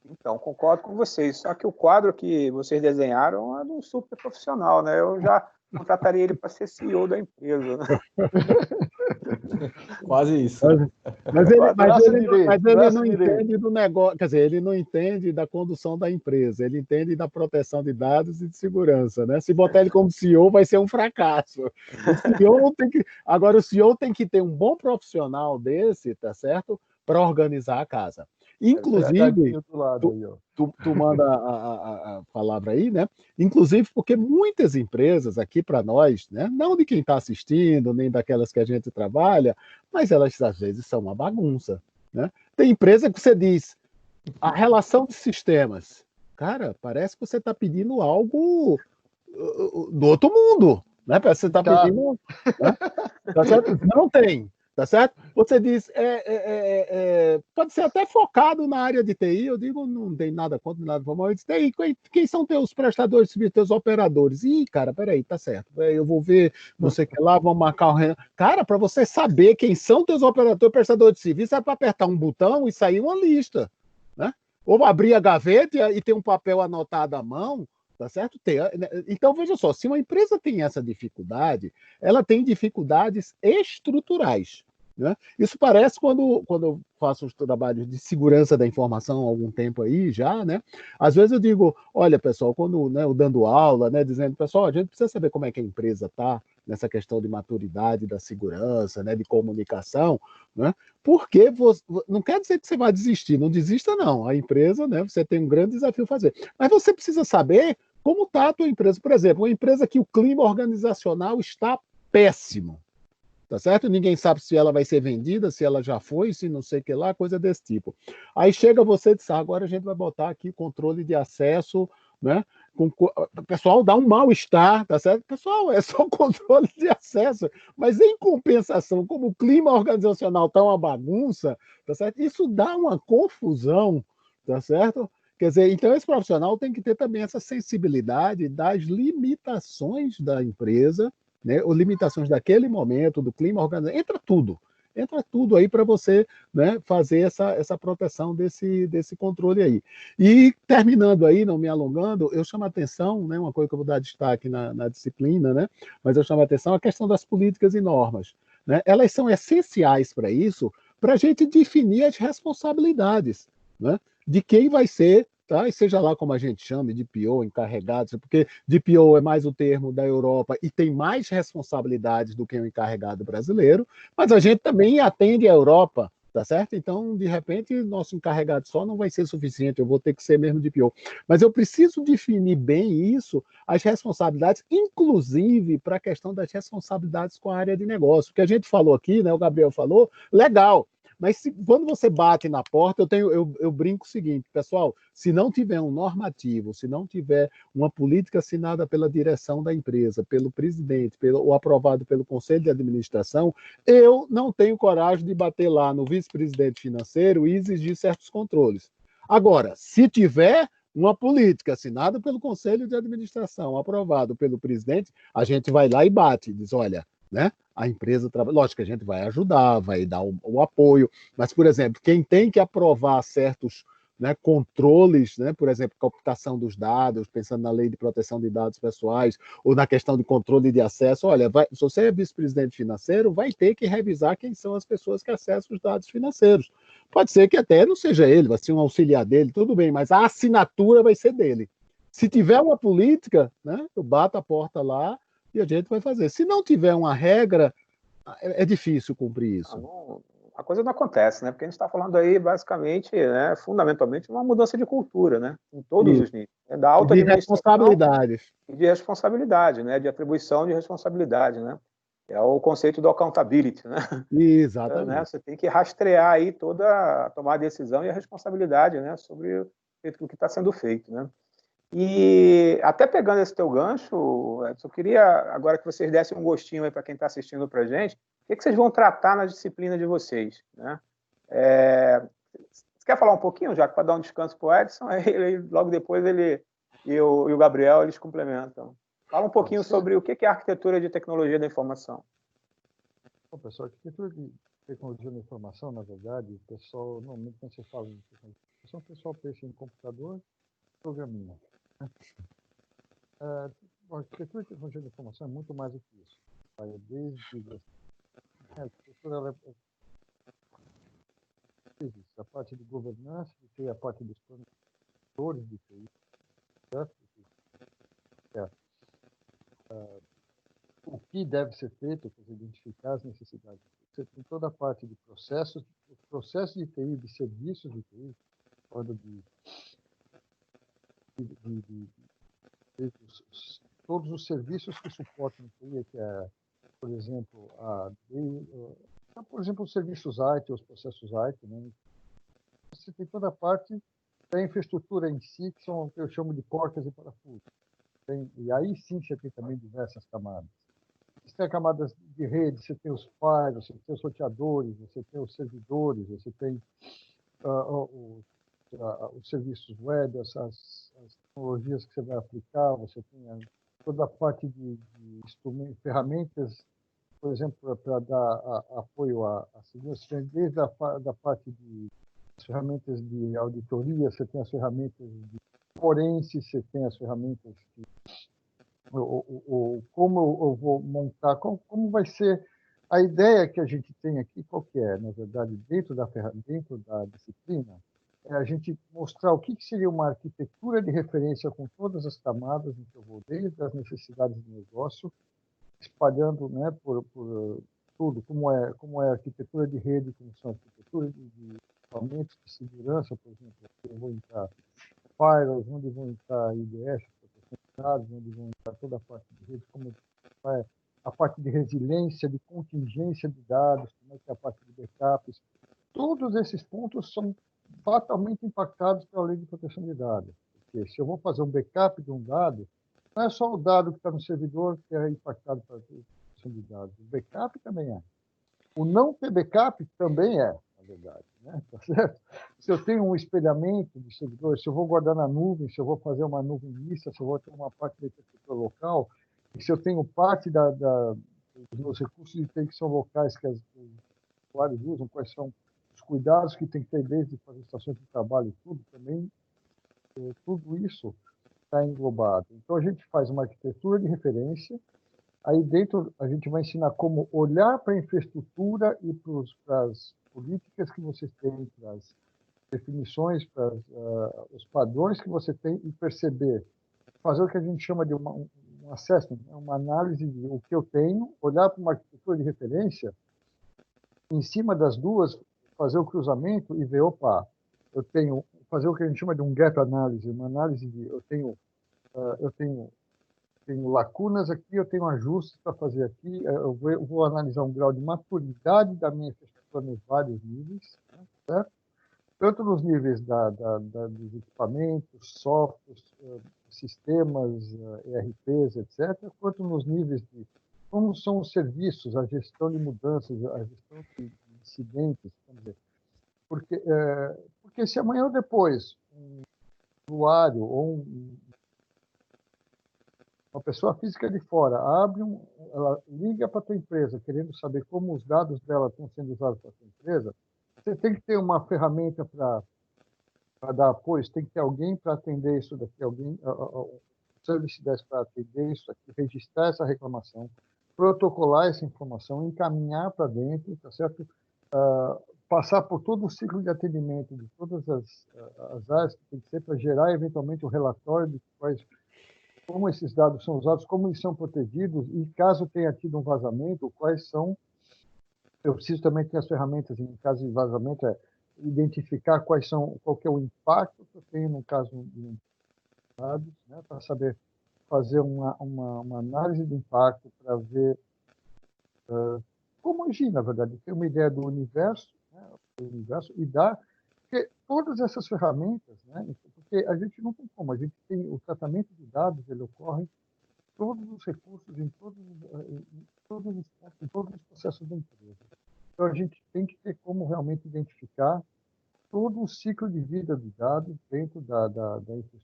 Então, concordo com vocês. Só que o quadro que vocês desenharam é de um super profissional, né? Eu já contrataria ele para ser CEO da empresa, né? Quase isso. Mas ele não entende do negócio, quer dizer, ele não entende da condução da empresa, ele entende da proteção de dados e de segurança, né? Se botar ele como CEO, vai ser um fracasso. Agora, o CEO tem que ter um bom profissional desse, tá certo? Para organizar a casa. Inclusive, tu manda a palavra aí, né? Inclusive porque muitas empresas aqui para nós, né? Não de quem está assistindo, nem daquelas que a gente trabalha, mas elas às vezes são uma bagunça, né? Tem empresa que você diz, a relação de sistemas, cara, parece que você está pedindo algo do outro mundo, né? Parece que você está pedindo, né? Tá certo? Não tem. Tá certo? Você diz, pode ser até focado na área de TI, eu digo, não tem nada contra nada formal, eu disse, quem são teus prestadores de serviço, teus operadores? Ih, cara, peraí, tá certo, eu vou ver, você quer lá, vamos marcar um... Cara, para você saber quem são teus operadores, prestadores de serviço, é para apertar um botão e sair uma lista, né? Ou abrir a gaveta e ter um papel anotado à mão, tá certo? Então, veja só, se uma empresa tem essa dificuldade, ela tem dificuldades estruturais. né? Isso parece quando eu faço os trabalhos de segurança da informação há algum tempo aí já, né? Às vezes eu digo, olha, pessoal, quando, né, eu dando aula, né, dizendo, pessoal, a gente precisa saber como é que a empresa está nessa questão de maturidade da segurança, né, de comunicação, né? Porque não quer dizer que você vai desistir, não desista não. A empresa, né, você tem um grande desafio a fazer. Mas você precisa saber como está a tua empresa. Por exemplo, uma empresa que o clima organizacional está péssimo, tá certo? Ninguém sabe se ela vai ser vendida, se ela já foi, se não sei o que lá, coisa desse tipo. Aí chega você e diz, agora a gente vai botar aqui controle de acesso, né? O pessoal dá um mal-estar, tá certo? Pessoal, é só controle de acesso, mas em compensação, como o clima organizacional tá uma bagunça, tá certo? Isso dá uma confusão, tá certo? Quer dizer, então esse profissional tem que ter também essa sensibilidade das limitações da empresa, né, ou limitações daquele momento, do clima organizacional, entra tudo aí para você, né, fazer essa proteção desse controle aí. E terminando aí, não me alongando, eu chamo a atenção, né, uma coisa que eu vou dar destaque na disciplina, né, mas eu chamo a atenção a questão das políticas e normas. Né, elas são essenciais para isso, para a gente definir as responsabilidades, né, de quem vai ser, tá? E seja lá como a gente chame, DPO, encarregado, porque DPO é mais o termo da Europa e tem mais responsabilidades do que o encarregado brasileiro, mas a gente também atende a Europa, tá certo? Então, de repente, nosso encarregado só não vai ser suficiente, eu vou ter que ser mesmo DPO. Mas eu preciso definir bem isso, as responsabilidades, inclusive para a questão das responsabilidades com a área de negócio. O que a gente falou aqui, né, o Gabriel falou, legal. Mas quando você bate na porta, eu brinco o seguinte, pessoal, se não tiver um normativo, se não tiver uma política assinada pela direção da empresa, pelo presidente, ou aprovado pelo conselho de administração, eu não tenho coragem de bater lá no vice-presidente financeiro e exigir certos controles. Agora, se tiver uma política assinada pelo conselho de administração, aprovado pelo presidente, a gente vai lá e bate, diz, olha, né? A empresa trabalha. Lógico que a gente vai ajudar, vai dar o apoio, mas, por exemplo, quem tem que aprovar certos, né, controles, né, por exemplo, captação dos dados, pensando na lei de proteção de dados pessoais, ou na questão de controle de acesso, olha, se você é vice-presidente financeiro, vai ter que revisar quem são as pessoas que acessam os dados financeiros. Pode ser que até não seja ele, vai ser um auxiliar dele, tudo bem, mas a assinatura vai ser dele. Se tiver uma política, né, eu bato a porta lá, e a gente vai fazer. Se não tiver uma regra, é difícil cumprir isso. A coisa não acontece, né? Porque a gente está falando aí, basicamente, né, fundamentalmente, uma mudança de cultura, né? Em todos os níveis. Né? Da alta de administração responsabilidades. E de responsabilidade, né? De atribuição de responsabilidade, né? É o conceito do accountability, né? Exatamente. Né? Você tem que rastrear aí toda a tomar a decisão e a responsabilidade, né? Sobre o que está sendo feito, né? E até pegando esse teu gancho, eu queria agora que vocês dessem um gostinho aí para quem está assistindo para a gente, o que vocês vão tratar na disciplina de vocês, né? Você quer falar um pouquinho, já para dar um descanso para o Edson? Aí, logo depois ele e o Gabriel eles complementam. Fala um pouquinho sobre o que é a arquitetura de tecnologia da informação. Bom, pessoal, a arquitetura de tecnologia da informação, na verdade, o pessoal, normalmente quando você fala de tecnologia da informação, o pessoal pensa em computador, programinha. A arquitetura de tecnologia da informação é muito mais do que isso. Vai desde a arquitetura, ela existe a parte de governança, tem a parte dos planejadores de TI, certo? O que deve ser feito para identificar as necessidades. Você tem toda a parte de processos de TI, de serviços de TI, todos os serviços que suportam o TI, que é, por exemplo, os serviços IT, os processos IT, né? Você tem toda a parte da infraestrutura em si, que são o que eu chamo de portas e parafusos. E aí sim você tem também diversas camadas. Você tem camadas de rede, você tem os firewalls, você tem os roteadores, você tem os servidores, você tem os serviços web, as tecnologias que você vai aplicar, você tem toda a parte de ferramentas, por exemplo, para dar apoio à segurança, desde a da parte de ferramentas de auditoria, você tem as ferramentas de forense, você tem as ferramentas de como eu vou montar, como vai ser A ideia que a gente tem aqui, qual que é? Na verdade, dentro da disciplina, é a gente mostrar o que seria uma arquitetura de referência com todas as camadas em que eu vou, desde as necessidades do negócio, espalhando, né, por tudo, como é a arquitetura de rede, como são a arquitetura de equipamentos de segurança, por exemplo, eu vou entrar firewalls, onde vão entrar IDS, proteção de dados, onde vão entrar toda a parte de rede, como é a parte de resiliência, de contingência de dados, como é que é a parte de backups. Todos esses pontos são fatalmente impactados pela lei de proteção de dados. Porque se eu vou fazer um backup de um dado, não é só o dado que está no servidor que é impactado pela lei de proteção de dados. O backup também é. O não ter backup também é, na verdade. Né? Tá certo? Se eu tenho um espelhamento de servidores, se eu vou guardar na nuvem, se eu vou fazer uma nuvem mista, se eu vou ter uma parte da infraestrutura local, e se eu tenho parte dos meus recursos de TI que são locais que os usuários usam, quais são os cuidados que tem que ter desde fazer estações de trabalho e tudo, também tudo isso está englobado. Então, a gente faz uma arquitetura de referência, aí dentro a gente vai ensinar como olhar para a infraestrutura e para as políticas que vocês têm, para as definições, para os padrões que você tem e perceber, fazer o que a gente chama de um assessment, uma análise de o que eu tenho, olhar para uma arquitetura de referência, em cima das duas, fazer o cruzamento e ver, opa, eu tenho, fazer o que a gente chama de um gap analysis, uma análise de, eu tenho lacunas aqui, eu tenho ajustes para fazer aqui, eu vou analisar um grau de maturidade da minha infraestrutura nos vários níveis, né, certo? Tanto nos níveis dos equipamentos, softwares, sistemas, ERPs, etc., quanto nos níveis de como são os serviços, a gestão de mudanças, a gestão de incidentes, vamos dizer. Porque se amanhã ou depois um usuário ou uma pessoa física de fora ela liga para a tua empresa querendo saber como os dados dela estão sendo usados para a tua empresa, você tem que ter uma ferramenta para dar apoio, tem que ter alguém para atender isso daqui, o Service Desk para atender isso aqui, registrar essa reclamação, protocolar essa informação, encaminhar para dentro, tá certo? Passar por todo o ciclo de atendimento de todas as áreas que tem que ser para gerar eventualmente um relatório de como esses dados são usados, como eles são protegidos e caso tenha tido um vazamento, quais são. Eu preciso também ter as ferramentas em caso de vazamento, identificar qual que é o impacto que eu tenho no caso de dados, né, para saber fazer uma análise de impacto para ver como agir, na verdade, ter uma ideia do universo, né, e dar, porque todas essas ferramentas, né, porque a gente não tem como, a gente tem o tratamento de dados, ele ocorre em todos os recursos, em todos os pontos, em todos os processos da empresa. Então, a gente tem que ter como realmente identificar todo o ciclo de vida dos dados dentro da infraestrutura.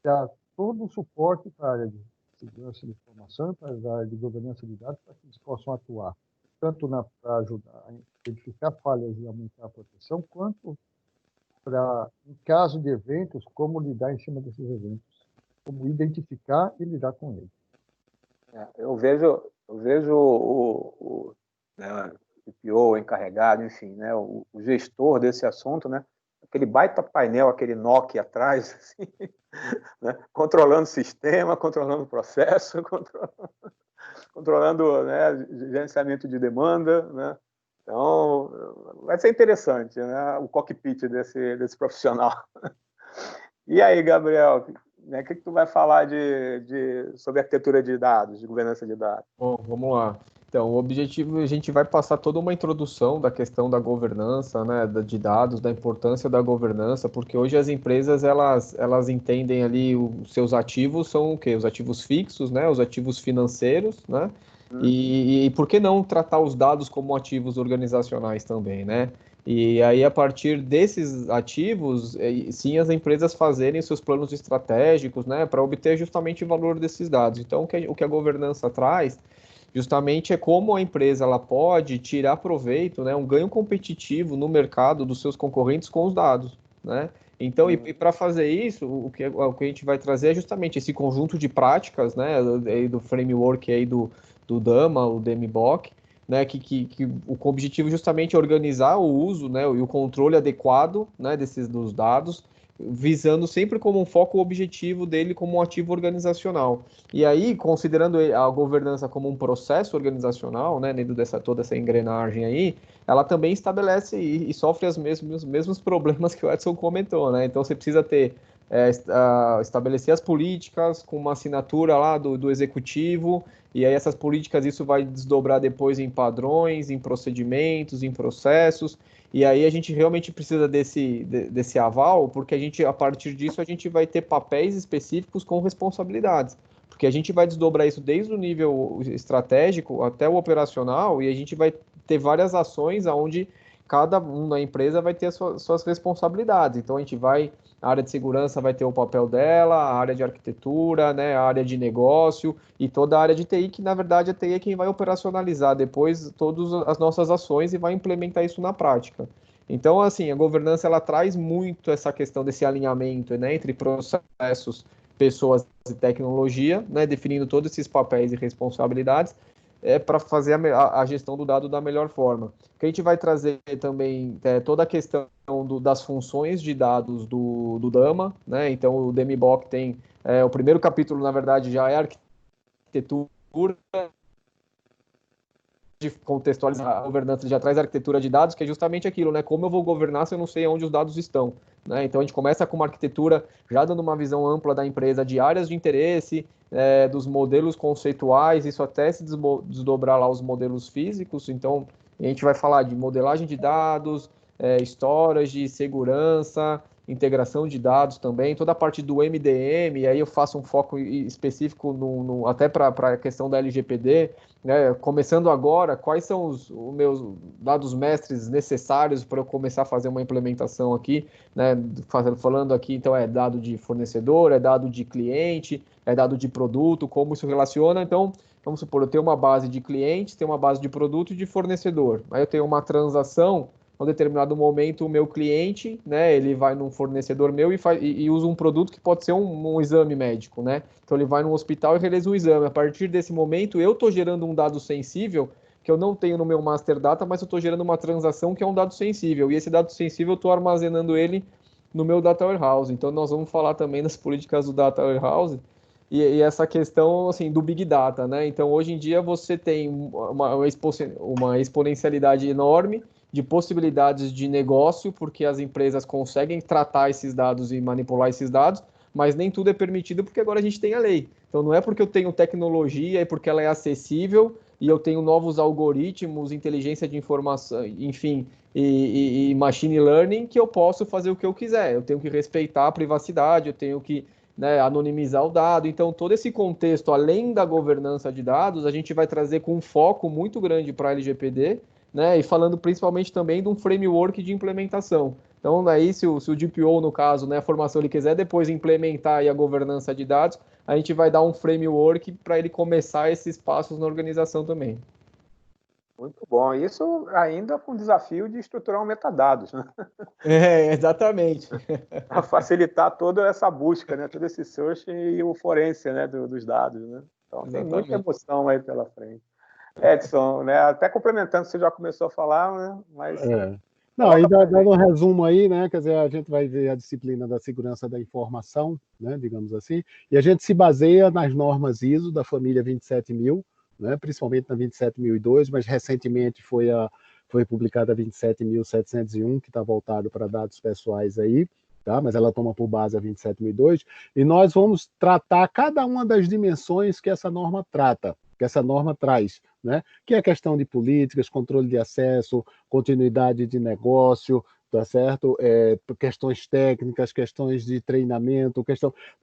Dar todo o suporte para a área de segurança de informação e para a área de governança de dados para que eles possam atuar, tanto para ajudar a identificar falhas e aumentar a proteção, quanto para, em caso de eventos, como lidar em cima desses eventos, como identificar e lidar com eles. Eu vejo o PO, o encarregado, enfim, né, o gestor desse assunto, né, aquele baita painel, aquele Nokia atrás, assim, né, controlando o sistema, controlando o processo, controlando, né, gerenciamento de demanda, né. Então, vai ser interessante, né, o cockpit desse profissional. E aí, Gabriel, né, o que tu vai falar sobre arquitetura de dados, de governança de dados? Bom, vamos lá. Então, o objetivo, a gente vai passar toda uma introdução da questão da governança, né, de dados, da importância da governança, porque hoje as empresas, elas entendem ali os seus ativos são o quê? Os ativos fixos, né, os ativos financeiros, né, e por que não tratar os dados como ativos organizacionais também, né? E aí, a partir desses ativos, sim, as empresas fazerem seus planos estratégicos, né, para obter justamente o valor desses dados. Então, o que a governança traz justamente é como a empresa ela pode tirar proveito, né, um ganho competitivo no mercado dos seus concorrentes com os dados, né? Então, e para fazer isso, o que a gente vai trazer é justamente esse conjunto de práticas, né, do framework aí do DAMA, o DMBOK, né, que o objetivo justamente é organizar o uso, né, e o controle adequado, né, dos dados, visando sempre como um foco objetivo dele como um ativo organizacional. E aí, considerando a governança como um processo organizacional, né, dentro dessa toda essa engrenagem aí, ela também estabelece e sofre os mesmos problemas que o Edson comentou, né? Então você precisa ter estabelecer as políticas com uma assinatura lá do executivo, e aí essas políticas, isso vai desdobrar depois em padrões, em procedimentos, em processos, e aí a gente realmente precisa desse aval, porque a partir disso, a gente vai ter papéis específicos com responsabilidades, porque a gente vai desdobrar isso desde o nível estratégico até o operacional, e a gente vai ter várias ações onde cada um da empresa vai ter suas responsabilidades. Então, a área de segurança vai ter o papel dela, a área de arquitetura, né, a área de negócio e toda a área de TI, que na verdade a TI é quem vai operacionalizar depois todas as nossas ações e vai implementar isso na prática. Então, assim, a governança ela traz muito essa questão desse alinhamento, né, entre processos, pessoas e tecnologia, né, definindo todos esses papéis e responsabilidades, para fazer a gestão do dado da melhor forma. Que a gente vai trazer também toda a questão das funções de dados do Dama, né? Então o DMBOK tem o primeiro capítulo, na verdade, já é arquitetura de contextualizar a governança, já traz a arquitetura de dados, que é justamente aquilo, né? Como eu vou governar se eu não sei onde os dados estão, né? Então a gente começa com uma arquitetura já dando uma visão ampla da empresa, de áreas de interesse, dos modelos conceituais, isso até se desdobrar lá os modelos físicos. Então a gente vai falar de modelagem de dados, storage, segurança, integração de dados também, toda a parte do MDM, e aí eu faço um foco específico até para a questão da LGPD, né? Começando agora, quais são os meus dados mestres necessários para eu começar a fazer uma implementação aqui, né? Falando aqui, então, é dado de fornecedor, é dado de cliente, é dado de produto, como isso relaciona. Então, vamos supor, eu tenho uma base de clientes, tenho uma base de produto e de fornecedor. Aí eu tenho uma transação, em um determinado momento, o meu cliente, né, ele vai num fornecedor meu e usa um produto que pode ser um exame médico, né? Então ele vai num hospital e realiza um exame. A partir desse momento, eu estou gerando um dado sensível que eu não tenho no meu master data, mas eu estou gerando uma transação que é um dado sensível. E esse dado sensível eu estou armazenando ele no meu data warehouse. Então nós vamos falar também das políticas do data warehouse e essa questão assim do big data, né? Então hoje em dia você tem uma exponencialidade enorme de possibilidades de negócio, porque as empresas conseguem tratar esses dados e manipular esses dados, mas nem tudo é permitido porque agora a gente tem a lei. Então não é porque eu tenho tecnologia e porque ela é acessível e eu tenho novos algoritmos, inteligência de informação, enfim, e machine learning que eu posso fazer o que eu quiser. Eu tenho que respeitar a privacidade, eu tenho que, né, anonimizar o dado. Então todo esse contexto, além da governança de dados, a gente vai trazer com um foco muito grande para a LGPD, né, e falando principalmente também de um framework de implementação. Então, aí, se o DPO, no caso, né, a formação, ele quiser depois implementar aí a governança de dados, a gente vai dar um framework para ele começar esses passos na organização também. Muito bom. Isso ainda com o desafio de estruturar um metadados, né? Exatamente. Para facilitar toda essa busca, né? Todo esse search e o forense, né? dos dados, né? Então, exatamente. Tem muita emoção aí pela frente. Edson, né? Até complementando, você já começou a falar, né? Mas não, aí dando um resumo aí, né? Quer dizer, a gente vai ver a disciplina da segurança da informação, né? Digamos assim, e a gente se baseia nas normas ISO da família 27000, né? Principalmente na 27002, mas recentemente foi publicada a 27701, que está voltado para dados pessoais aí. Tá? Mas ela toma por base a 27002, e nós vamos tratar cada uma das dimensões que essa norma trata, que essa norma traz, né? Que é a questão de políticas, controle de acesso, continuidade de negócio, tá certo? Questões técnicas, questões de treinamento,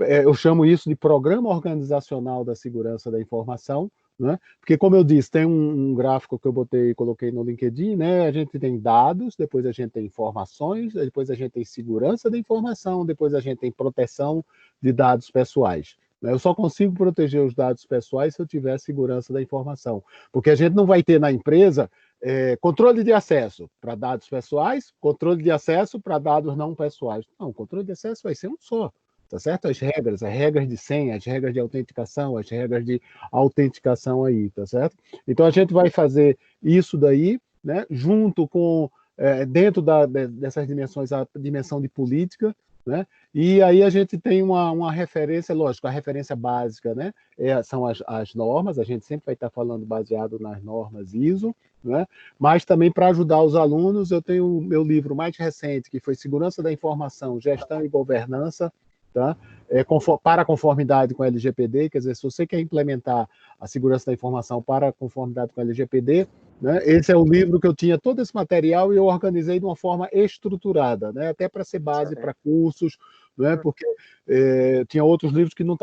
eu chamo isso de programa organizacional da segurança da informação, né? Porque, como eu disse, tem um gráfico que eu coloquei no LinkedIn, né? A gente tem dados, depois a gente tem informações, depois a gente tem segurança da informação, depois a gente tem proteção de dados pessoais. Eu só consigo proteger os dados pessoais se eu tiver segurança da informação, porque a gente não vai ter na empresa controle de acesso para dados pessoais, controle de acesso para dados não pessoais. Não, o controle de acesso vai ser um só. tá certo? As regras de senha, as regras de autenticação, as regras de autenticação aí, tá certo? Então a gente vai fazer isso daí, né, junto com, dentro dessas dimensões, a dimensão de política, né? E aí a gente tem uma referência, lógico, a referência básica, né? São as normas, a gente sempre vai estar falando baseado nas normas ISO, né? Mas também para ajudar os alunos, eu tenho o meu livro mais recente, que foi Segurança da Informação, Gestão e Governança, tá? Para conformidade com a LGPD, quer dizer, se você quer implementar a segurança da informação para conformidade com a LGPD, né, esse é o livro que eu tinha todo esse material e eu organizei de uma forma estruturada, né, até para ser base para cursos, né, porque tinha outros livros que não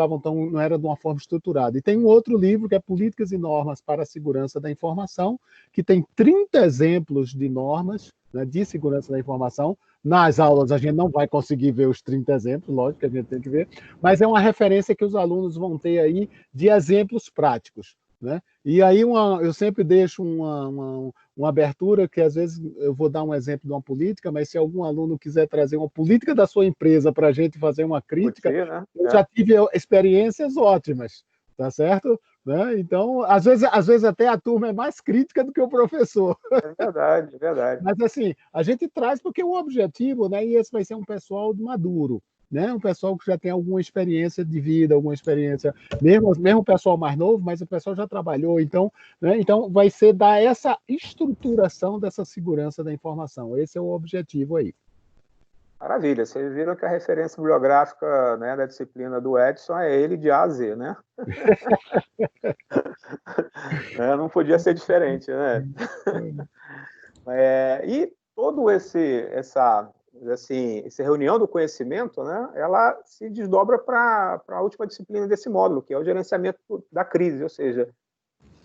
eram de uma forma estruturada. E tem um outro livro que é Políticas e Normas para a Segurança da Informação, que tem 30 exemplos de normas, né, de segurança da informação. Nas aulas a gente não vai conseguir ver os 30 exemplos, lógico que a gente tem que ver, mas é uma referência que os alunos vão ter aí de exemplos práticos, né? E aí eu sempre deixo uma abertura que às vezes eu vou dar um exemplo de uma política, mas se algum aluno quiser trazer uma política da sua empresa para a gente fazer uma crítica, né? Eu já tive experiências ótimas, tá certo? Né? Então, às vezes até a turma é mais crítica do que o professor. É verdade, é verdade. Mas assim, a gente traz porque o objetivo, né? E esse vai ser um pessoal maduro, né? Um pessoal que já tem alguma experiência de vida, alguma experiência, mesmo o pessoal mais novo, mas o pessoal já trabalhou, então, né? Então vai ser dar essa estruturação dessa segurança da informação. Esse é o objetivo aí. Maravilha, vocês viram que a referência bibliográfica, né, da disciplina do Edson é ele de A a Z, né? Não podia ser diferente, né? E todo essa reunião do conhecimento, né, ela se desdobra para a última disciplina desse módulo, que é o gerenciamento da crise, ou seja,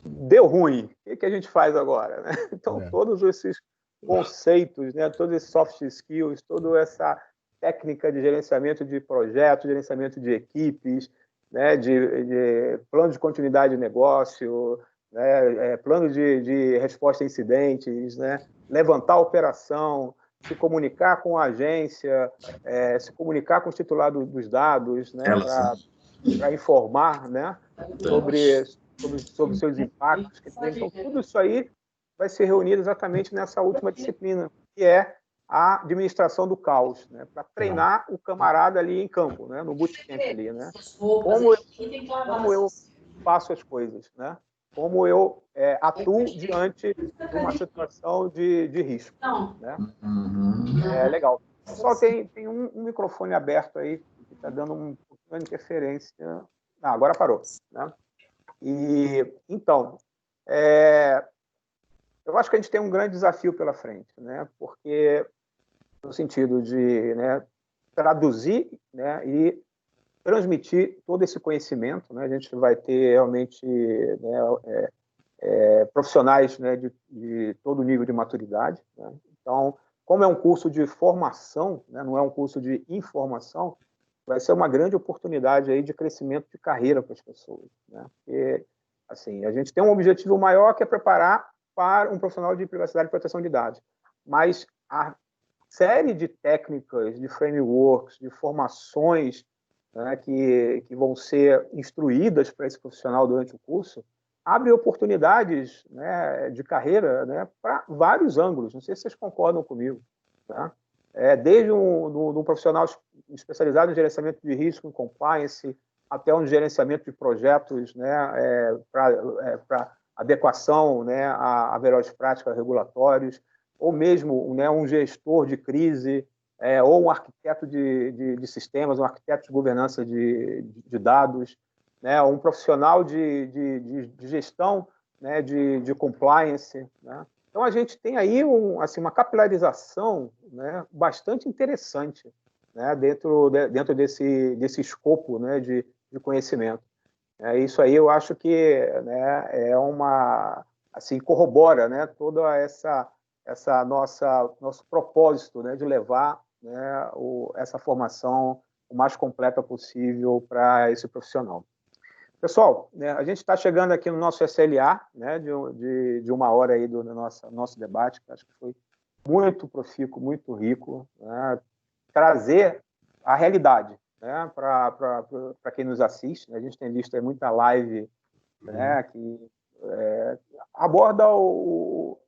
deu ruim, o que a gente faz agora, né? Então, todos esses conceitos, né, todos esses soft skills, toda essa técnica de gerenciamento de projetos, gerenciamento de equipes, né, de plano de continuidade de negócio, né, plano de resposta a incidentes, né, levantar a operação, se comunicar com a agência, se comunicar com o titular dos dados, né, para informar, né, sobre seus impactos. Então, tudo isso aí vai ser reunido exatamente nessa última disciplina, que é a administração do caos, né, para treinar o camarada ali em campo, né, no bootcamp ali, né? Como eu faço as coisas, né? Como eu atuo diante de uma situação de risco, né? Legal. Pessoal, tem um microfone aberto aí que está dando um pouquinho de interferência. Agora parou, né? E então, eu acho que a gente tem um grande desafio pela frente, né? Porque no sentido de, né, traduzir, né, e transmitir todo esse conhecimento, né? A gente vai ter realmente, né, profissionais, né, de todo nível de maturidade, né? Então, como é um curso de formação, né, não é um curso de informação, vai ser uma grande oportunidade aí de crescimento de carreira para as pessoas, né? Porque, assim, a gente tem um objetivo maior que é preparar para um profissional de privacidade e proteção de dados, mas a série de técnicas, de frameworks, de formações, né, que vão ser instruídas para esse profissional durante o curso, abre oportunidades, né, de carreira, né, para vários ângulos. Não sei se vocês concordam comigo, tá? Desde um profissional especializado em gerenciamento de risco, em compliance, até um gerenciamento de projetos, né, para adequação, né, a melhores práticas regulatórias, ou mesmo, né, um gestor de crise, ou um arquiteto de sistemas, um arquiteto de governança de dados, né, um profissional de gestão, né, de compliance, né? Então, a gente tem aí uma capilarização, né, bastante interessante, né, dentro desse escopo, né, de conhecimento. Isso aí eu acho que, né, assim, corrobora, né, toda essa nosso propósito, né, de levar, né, essa formação o mais completa possível para esse profissional. Pessoal, né, a gente está chegando aqui no nosso SLA, né, de uma hora aí do nosso debate, que acho que foi muito profícuo, muito rico, né, trazer a realidade, né, para quem nos assiste. A gente tem visto aí muita live, né, que aborda o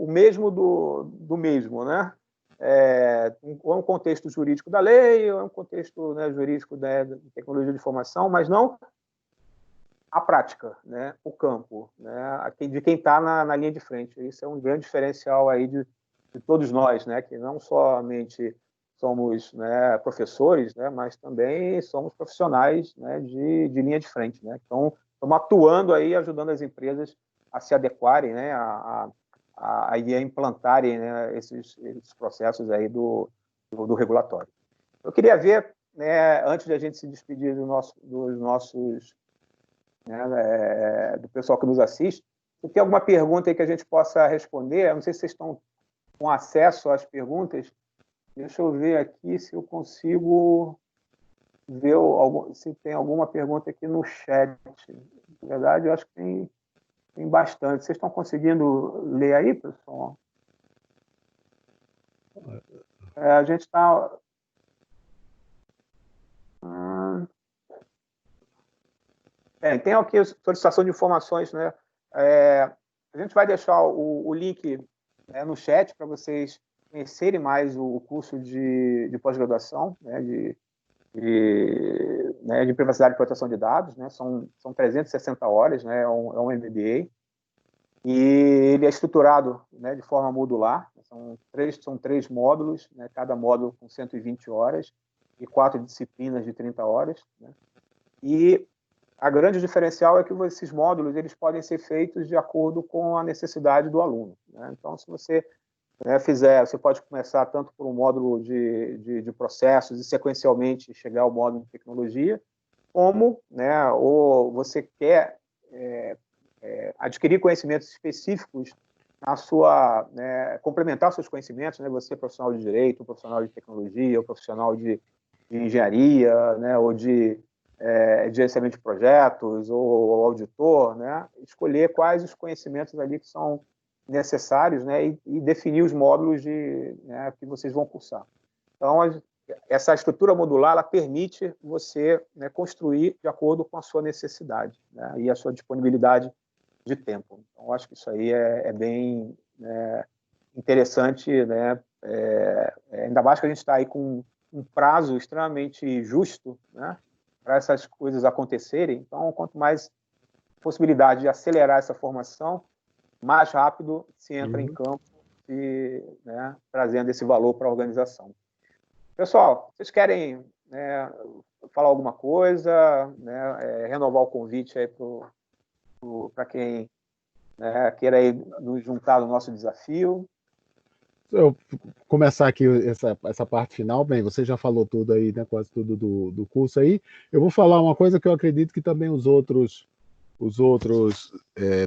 mesmo do mesmo, né? Ou é um contexto jurídico da lei, ou é um contexto, né, jurídico da tecnologia de informação, mas não a prática, né, o campo, né, de quem está na linha de frente. Isso é um grande diferencial aí de todos nós, né, que não somente somos, né, professores, né, mas também somos profissionais, né, de linha de frente, né. Então, estamos atuando aí, ajudando as empresas a se adequarem, né, a implantarem, né, esses processos aí do regulatório. Eu queria ver, né, antes de a gente se despedir dos nossos, né, do pessoal que nos assiste, se tem alguma pergunta aí que a gente possa responder. Eu não sei se vocês estão com acesso às perguntas. Deixa eu ver aqui se eu consigo ver se tem alguma pergunta aqui no chat. Na verdade, eu acho que tem bastante. Vocês estão conseguindo ler aí, pessoal? A gente está... tem aqui a solicitação de informações, né? A gente vai deixar o link, né, no chat para vocês conhecerem mais o curso de pós-graduação, né, de privacidade e proteção de dados, né? São 360 horas, né? É um MBA. E ele é estruturado, né, de forma modular. São três módulos, né, cada módulo com 120 horas e 4 disciplinas de 30 horas. Né? E a grande diferencial é que esses módulos eles podem ser feitos de acordo com a necessidade do aluno. Né? Então, se você, né, você pode começar tanto por um módulo de processos e sequencialmente chegar ao módulo de tecnologia, como, né, ou você quer adquirir conhecimentos específicos na sua, né, complementar seus conhecimentos, né, você é profissional de direito, profissional de tecnologia, ou profissional de engenharia, né, ou de gerenciamento de projetos, ou auditor, né, escolher quais os conhecimentos ali que são necessários, né, e definir os módulos né, que vocês vão cursar. Então, essa estrutura modular ela permite você, né, construir de acordo com a sua necessidade, né, e a sua disponibilidade de tempo. Então, acho que isso aí é bem interessante, né? Ainda mais que a gente está aí com um prazo extremamente justo, né, para essas coisas acontecerem. Então, quanto mais possibilidade de acelerar essa formação, mais rápido se entra em campo e, né, trazendo esse valor para a organização. Pessoal, vocês querem, né, falar alguma coisa, né, renovar o convite aí para quem, né, queira aí nos juntar no nosso desafio? Eu começar aqui essa parte final, bem, você já falou tudo aí, né, quase tudo do curso aí. Eu vou falar uma coisa que eu acredito que também os outros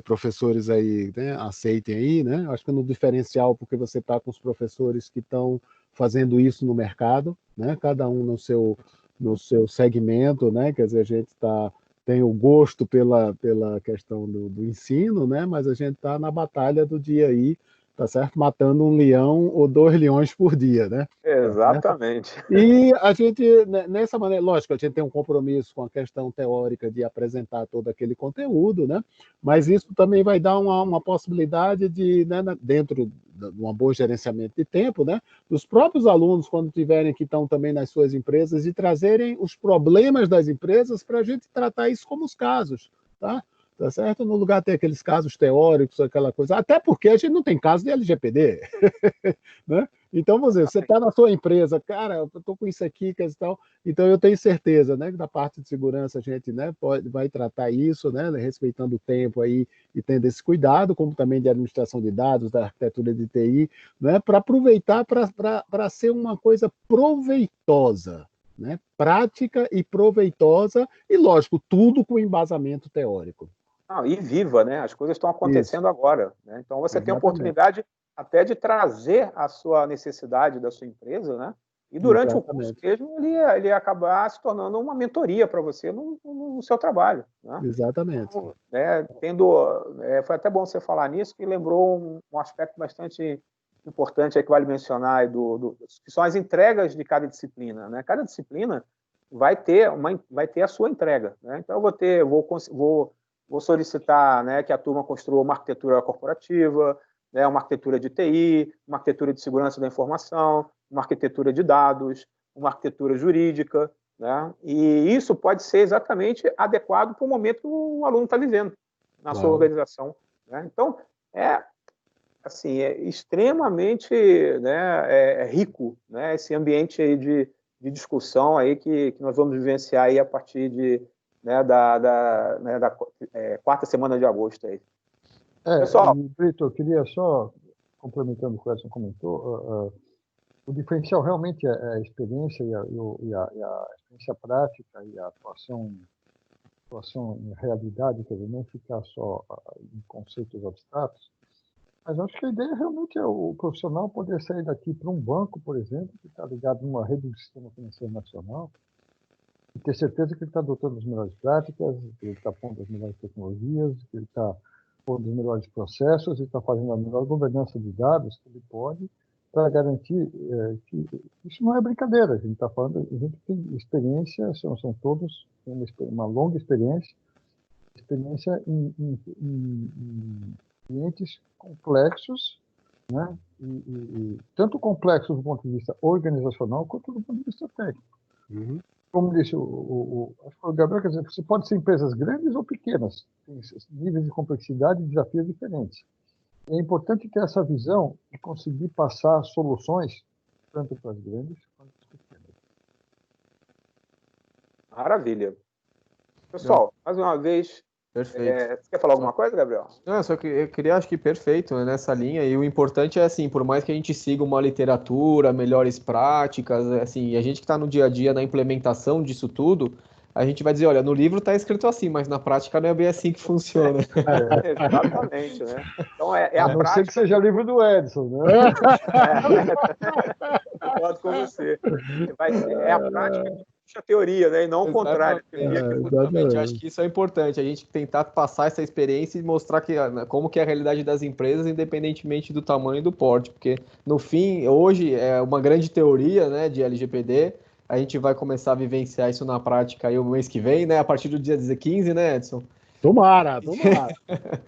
professores aí, né, aceitem aí, né? Acho que é no diferencial, porque você está com os professores que estão fazendo isso no mercado, né? Cada um no seu segmento, né? Quer dizer, a gente tem o gosto pela questão do ensino, né? Mas a gente está na batalha do dia aí, tá certo? Matando um leão ou 2 leões por dia, né? Exatamente. E a gente, nessa maneira, lógico, a gente tem um compromisso com a questão teórica de apresentar todo aquele conteúdo, né? Mas isso também vai dar uma possibilidade de, né, dentro de um bom gerenciamento de tempo, né? Dos próprios alunos, quando tiverem que estão também nas suas empresas, de trazerem os problemas das empresas para a gente tratar isso como os casos, tá? Tá certo? No lugar de ter aqueles casos teóricos, aquela coisa, até porque a gente não tem caso de LGPD, né? Então, você está na sua empresa, cara, eu estou com isso aqui, que tal. Então, eu tenho certeza, né, que da parte de segurança a gente, né, vai tratar isso, né, respeitando o tempo aí e tendo esse cuidado, como também de administração de dados, da arquitetura de TI, né, para aproveitar para ser uma coisa proveitosa, né, prática e proveitosa, e, lógico, tudo com embasamento teórico. E viva, né? As coisas estão acontecendo agora, né? Então, você tem a oportunidade até de trazer a sua necessidade da sua empresa, né? E durante o curso mesmo, ele acabar se tornando uma mentoria para você no seu trabalho, né? Exatamente. Então, foi até bom você falar nisso, que lembrou um aspecto bastante importante aí que vale mencionar aí que são as entregas de cada disciplina, né? Cada disciplina vai ter a sua entrega, né? Então eu vou solicitar, né, que a turma construa uma arquitetura corporativa, né, uma arquitetura de TI, uma arquitetura de segurança da informação, uma arquitetura de dados, uma arquitetura jurídica, né? E isso pode ser exatamente adequado para o momento que o aluno está vivendo na sua organização, né? Então, assim, é extremamente, né, rico, né, esse ambiente aí de discussão aí que nós vamos vivenciar aí a partir né, da quarta semana de agosto aí. Pessoal, Brito, eu queria só, complementando o que o Edson comentou, o diferencial realmente é a experiência e a experiência prática e a atuação em realidade, quer dizer, não ficar só em conceitos abstratos. Mas acho que a ideia realmente é o profissional poder sair daqui para um banco, por exemplo, que está ligado numa rede do sistema financeiro nacional, e ter certeza que ele está adotando as melhores práticas, que ele está pondo as melhores tecnologias, que ele está pondo os melhores processos e está fazendo a melhor governança de dados que ele pode, para garantir que isso não é brincadeira. A gente está falando, a gente tem experiência, são todos uma longa experiência em clientes complexos, né? E tanto complexos do ponto de vista organizacional quanto do ponto de vista técnico. Uhum. Como disse acho que o Gabriel, quer dizer, você pode ser empresas grandes ou pequenas, tem níveis de complexidade e desafios diferentes. É importante ter essa visão e conseguir passar soluções tanto para as grandes quanto para as pequenas. Maravilha. Pessoal, mais uma vez, Perfeito. você quer falar alguma coisa, Gabriel? Não, só que eu queria, acho que perfeito, né, nessa linha, e o importante é assim, por mais que a gente siga uma literatura, melhores práticas, assim, a gente que está no dia a dia na implementação disso tudo, a gente vai dizer, olha, no livro está escrito assim, mas na prática não é bem assim que funciona. Exatamente, né? Então é A a não prática. ser que seja livro do Edson, né? Concordo com você. É a prática que puxa a teoria, né? E não o contrário. Exatamente. Acho que isso é importante, a gente tentar passar essa experiência e mostrar como que é a realidade das empresas, independentemente do tamanho e do porte, porque no fim, hoje é uma grande teoria, né, de LGPD, a gente vai começar a vivenciar isso na prática aí o mês que vem, né, a partir do dia 15, né, Edson? Tomara.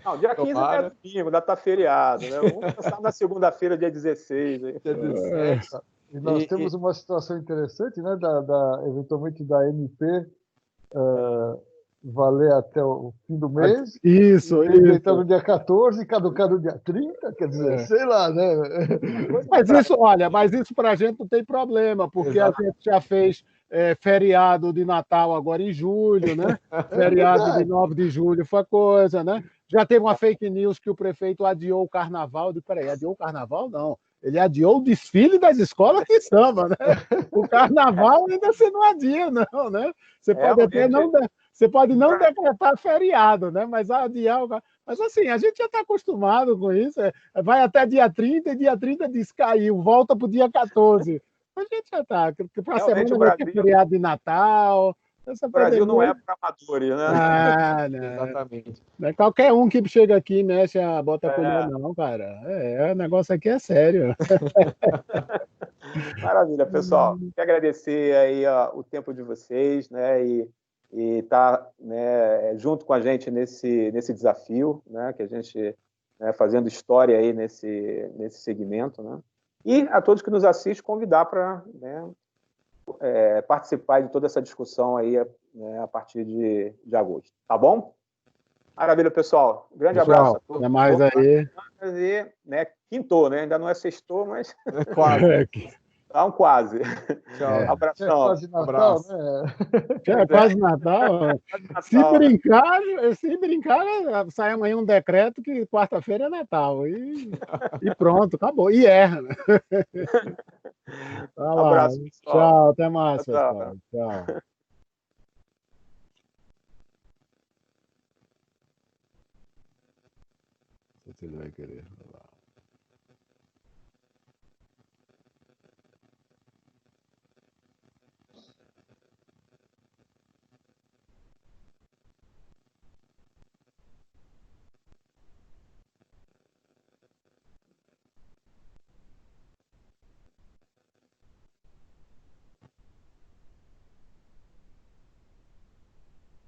Não, dia 15 é domingo, ainda tá feriado, né? Vamos começar na segunda-feira, dia 16. Dia 17. E nós temos uma situação interessante, né, eventualmente da MP valer até o fim do mês. Isso. Então, no dia 14, caducar no dia 30, quer dizer, sei lá, né? Mas isso para a gente não tem problema, porque a gente já fez feriado de Natal agora em julho, né? Feriado de 9 de julho foi coisa, né? Já teve uma fake news que o prefeito adiou o carnaval. Peraí, adiou o carnaval? Não. Ele adiou o desfile das escolas de samba, né? O carnaval ainda você não adia, não, né? Você pode até não... Você pode não decretar feriado, né? Mas adiar o... Mas assim, a gente já está acostumado com isso. Vai até dia 30 e dia 30 descaiu, volta para o dia 14. A gente já está. Para a semana vai ter feriado de Natal. O Brasil não é para amadores, né? Não. Exatamente. Não é qualquer um que chega aqui e mexe a bota colher, não, cara. O negócio aqui é sério. Maravilha, pessoal. Quero agradecer aí o tempo de vocês, né? E estar, né, junto com a gente nesse desafio, né? Que a gente, né, fazendo história aí nesse segmento, né? E a todos que nos assistem, convidar para, né, participar de toda essa discussão aí, né, a partir de agosto. Tá bom? Maravilha, pessoal. Um grande abraço a todos. Até mais aí. E, né, quintou, né? Ainda não é sextou, mas quase. Tá quase. Tchau. Abração. É quase Natal, né? É quase Natal. Se brincar, sai amanhã um decreto que quarta-feira é Natal. E pronto, acabou. E erra. Né? Tá lá. Abraço, pessoal. Tchau, até mais, pessoal. Tchau. Se ele vai querer.